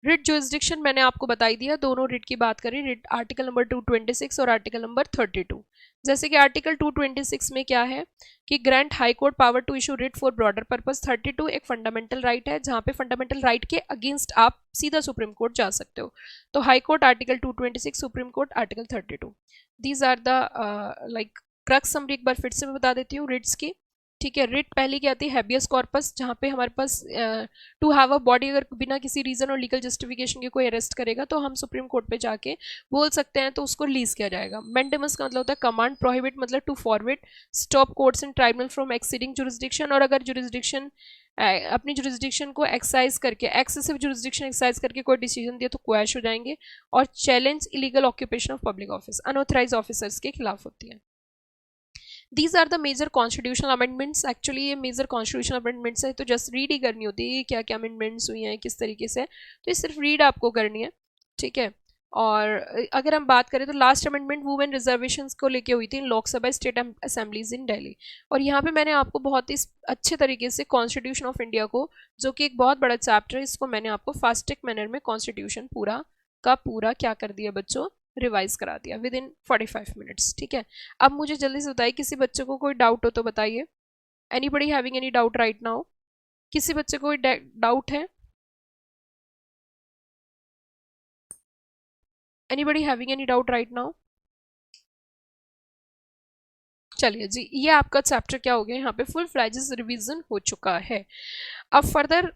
रिट जुरिस्डिक्शन मैंने आपको बताई दिया, दोनों रिट की बात करें, रिट आर्टिकल नंबर 226 और आर्टिकल नंबर 32। जैसे कि आर्टिकल 226 में क्या है कि grant high court power to issue writ for broader purpose. 32 एक फंडामेंटल राइट है जहां पे फंडामेंटल राइट के अगेंस्ट आप सीधा सुप्रीम कोर्ट जा सकते हो। तो high court article 226, Supreme Court article 32। These are the like crux summary, एक बार फिर से मैं बता देती हूँ रिट्स की। ठीक है, रिट पहली क्या आती है, हैबियस कॉर्पस, जहाँ पे हमारे पास टू हैव अ बॉडी, अगर बिना किसी रीजन और लीगल जस्टिफिकेशन के कोई अरेस्ट करेगा तो हम सुप्रीम कोर्ट पे जाके बोल सकते हैं, तो उसको रिलीज किया जाएगा। मैंडेमस का मतलब होता है कमांड, प्रोहिबिट मतलब to forward, stop courts and tribunal from exceeding jurisdiction, और अगर जुरिस्डिक्शन अपनी जुरिस्डिक्शन को एक्सरसाइज करके, एक्सेसिव जुरिस्डिक्शन एक्सरसाइज करके कोई डिसीजन दिया तो क्वैश हो जाएंगे। और challenge illegal occupation of public office, unauthorised officers के खिलाफ होती है। These are the major constitutional amendments. Actually ये मेजर कॉन्स्टिट्यूशनल अमेंडमेंट्स है, तो जस्ट रीड ही करनी होती है क्या क्या अमेंडमेंट्स हुई हैं किस तरीके से, तो ये सिर्फ रीड आपको करनी है। ठीक है, और अगर हम बात करें तो लास्ट अमेंडमेंट वुमेन रिजर्वेशंस को लेके हुई थी इन लोकसभा स्टेट असेंबलीज इन दिल्ली। और यहाँ पे मैंने आपको बहुत ही अच्छे तरीके से कॉन्स्टिट्यूशन ऑफ इंडिया को, जो कि एक बहुत बड़ा चैप्टर है, इसको मैंने आपको फास्टिक मैनर में कॉन्स्टिट्यूशन पूरा का पूरा क्या कर दिया बच्चों, रिवाइज करा दिया विद इन 45 मिनट्स। ठीक है, अब मुझे जल्दी से बताइए, किसी बच्चे को कोई डाउट हो तो बताइए। Anybody having any doubt right now? किसी बच्चे को कोई डाउट है? Anybody having any doubt right now? चलिए जी, ये आपका चैप्टर क्या हो गया, यहाँ पे फुल फ्लैजेस रिवीजन हो चुका है। अब फर्दर